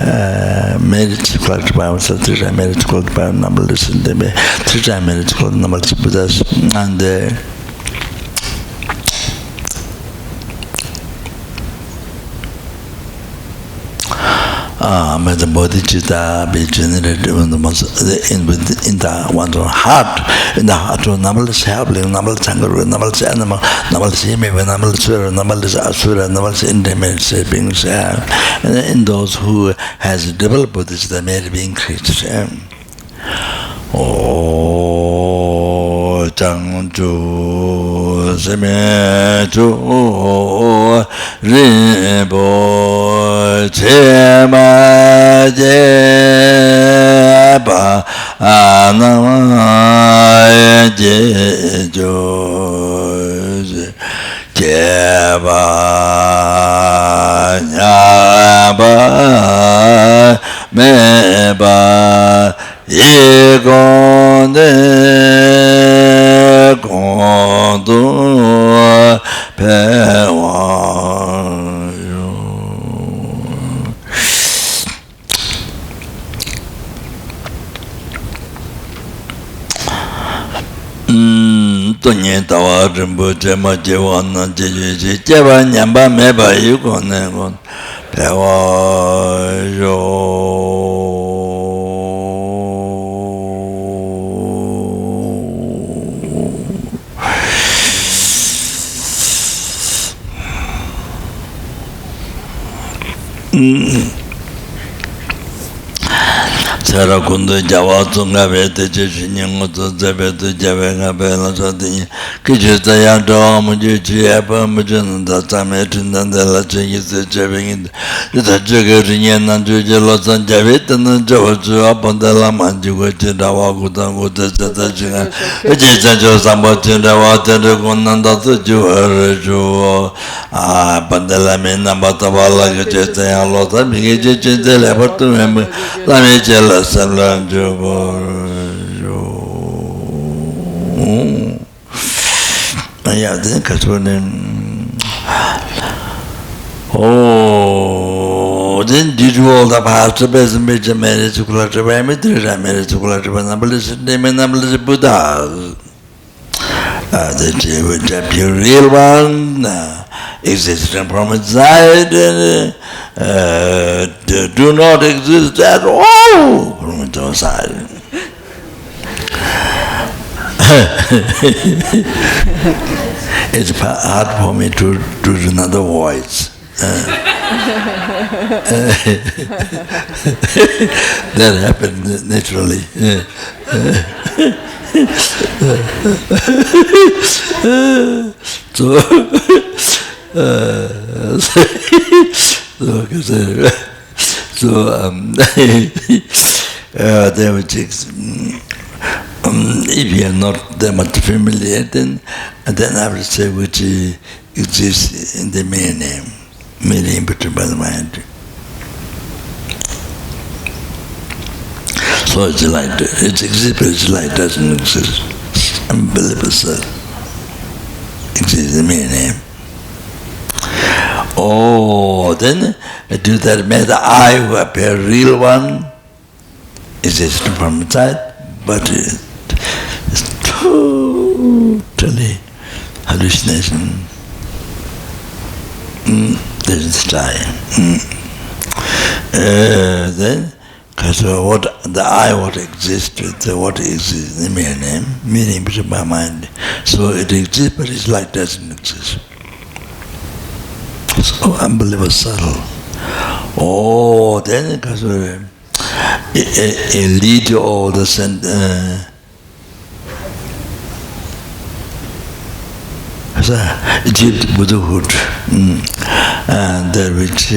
merit collected by ourselves, 3 times merit collected by number listen, 3 times merit collected number Buddhas, and may the bodhicitta be generated in the one's own heart, in the heart of Namal's Habling, Namal Tangaru, Namal's animal, Namal's Hime, Namal's Sura, Namal's Asura, Namal's intimate beings, and in those who has developed bodhicitta may be increased. Changju Semeju Rinpoche Majeba Anamaya Jejo Jeba Nyaba Meba Yegonde Kondo Pewayo Tonye Tawa Rinpoche Majewana Jeje Jeba Nyamba Meba Yegonde Pewayo Sarakundo Javatunga Vete Chinyango Zebetu Javanga Bela Sati Kijita Yanto Muji Apa Mujan Tametin and the Lachis Javing the Jagarian and Jujelos and Javit and Javachu upon the Lama Jugachi Dawakutan with the Tatachina which is Sambotin Dawata Gunanda Juju Pandalamina Batavala Gajeta Lota Bigage the Leopard to him Lamicella. Yeah, then oh, then did you all the past best major marriage to Kulatra Bamitri, I married to Kulatra Banabalis, Demenabalis Buddha. The real one existing from inside do not exist at all from its outside. It's hard for me to do another voice. That happened naturally. They would if you are not that much familiar, then I would say which exists in the main name, merely imperturbable by the mind. So it's light. It exists, but its light doesn't exist. Unbelievable exists in the main name. Oh, then do that may the I who appear real one exists from inside, but it's totally hallucination. There's time. Then, because what the I, what exists, what exists in the mere name, meaning by mind. So it exists, but its light doesn't exist. So unbelievable subtle. Oh, then because it leads to all the Egypt Buddhahood, and that which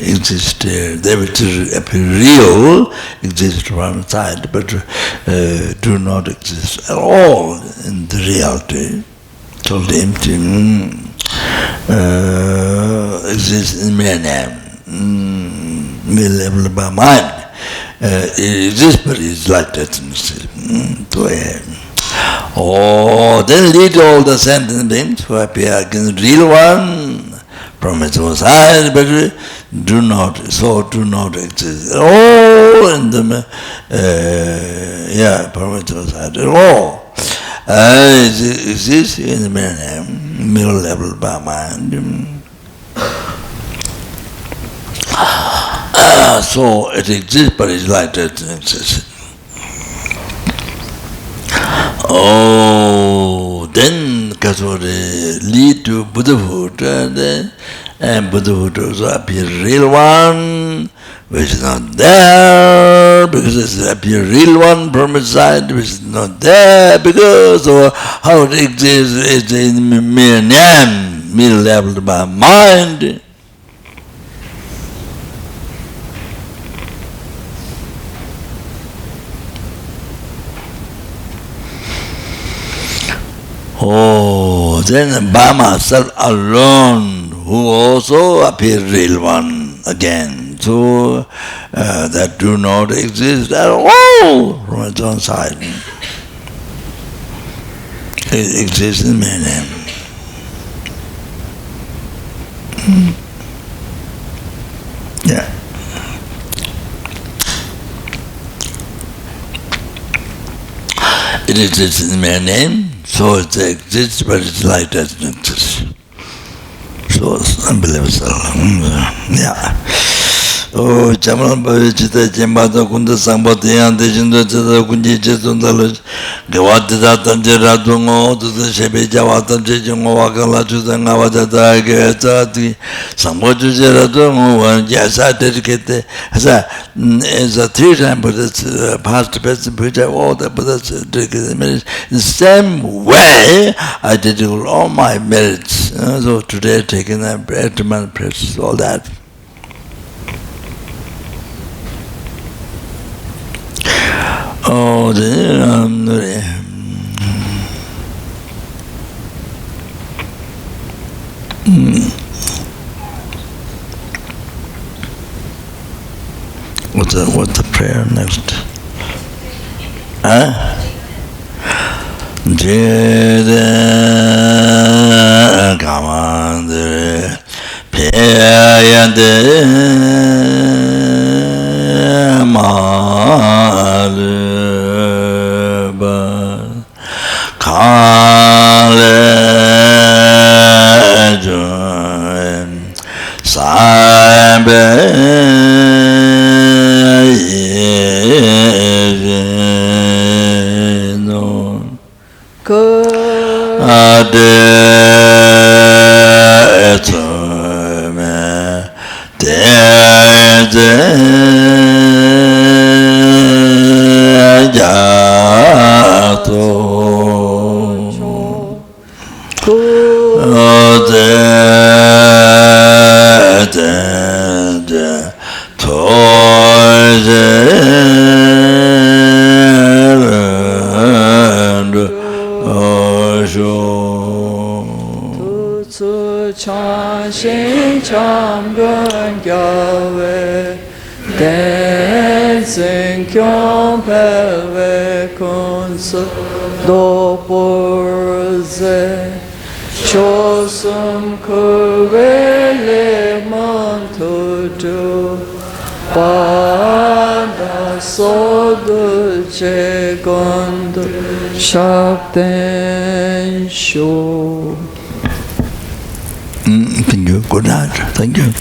exists, that which appear real exists from inside, but do not exist at all in the reality. Totally empty. Exists in mere name, mere level by mind. It exists, but it's like that. Oh, then lead all the sentient beings who appear against the real one from its own side, but do not exist at all in the from its own side at all. It exists in the mere name, mere level by mind. So it exists, but it's like that it exists. Oh, then because lead to Buddhahood, and Buddhahood also appear real one, which is not there, because it's appear real one from inside, which is not there, because how it exists is in mere name, mere level by mind. Oh, then Brahma self alone, who also appear real one again. So that do not exist at all from its own side. It exists in mere name. Yeah. It exists in mere name. So it exists, but it's like that it exists. So it's unbelievable. Yeah. Oh, Chamalan Bhavicita, Chembata Kunda Sambhatiyan, Deshindo Cheta Kunji Chetundalo, Gawatita Tanjera Dungo, to the Shebe Jawatan Chechungo, Wakala Chutanga Vajata, Getati, Samboju Jeradungo, and yes, I dedicate as a 3 times, but it's past, present, future, all that, but that's dedicated merits. The same way I dedicate all my merits. So today taking a bread to my practice, all that. Oh, what's the prayer next? Huh? Jede kamandre peyande maleba kalejo sabe Doporze Chosum Kurvele Mantuju Pada Sodulce Gondo Shakten Sho. Thank you. Good night. Thank you.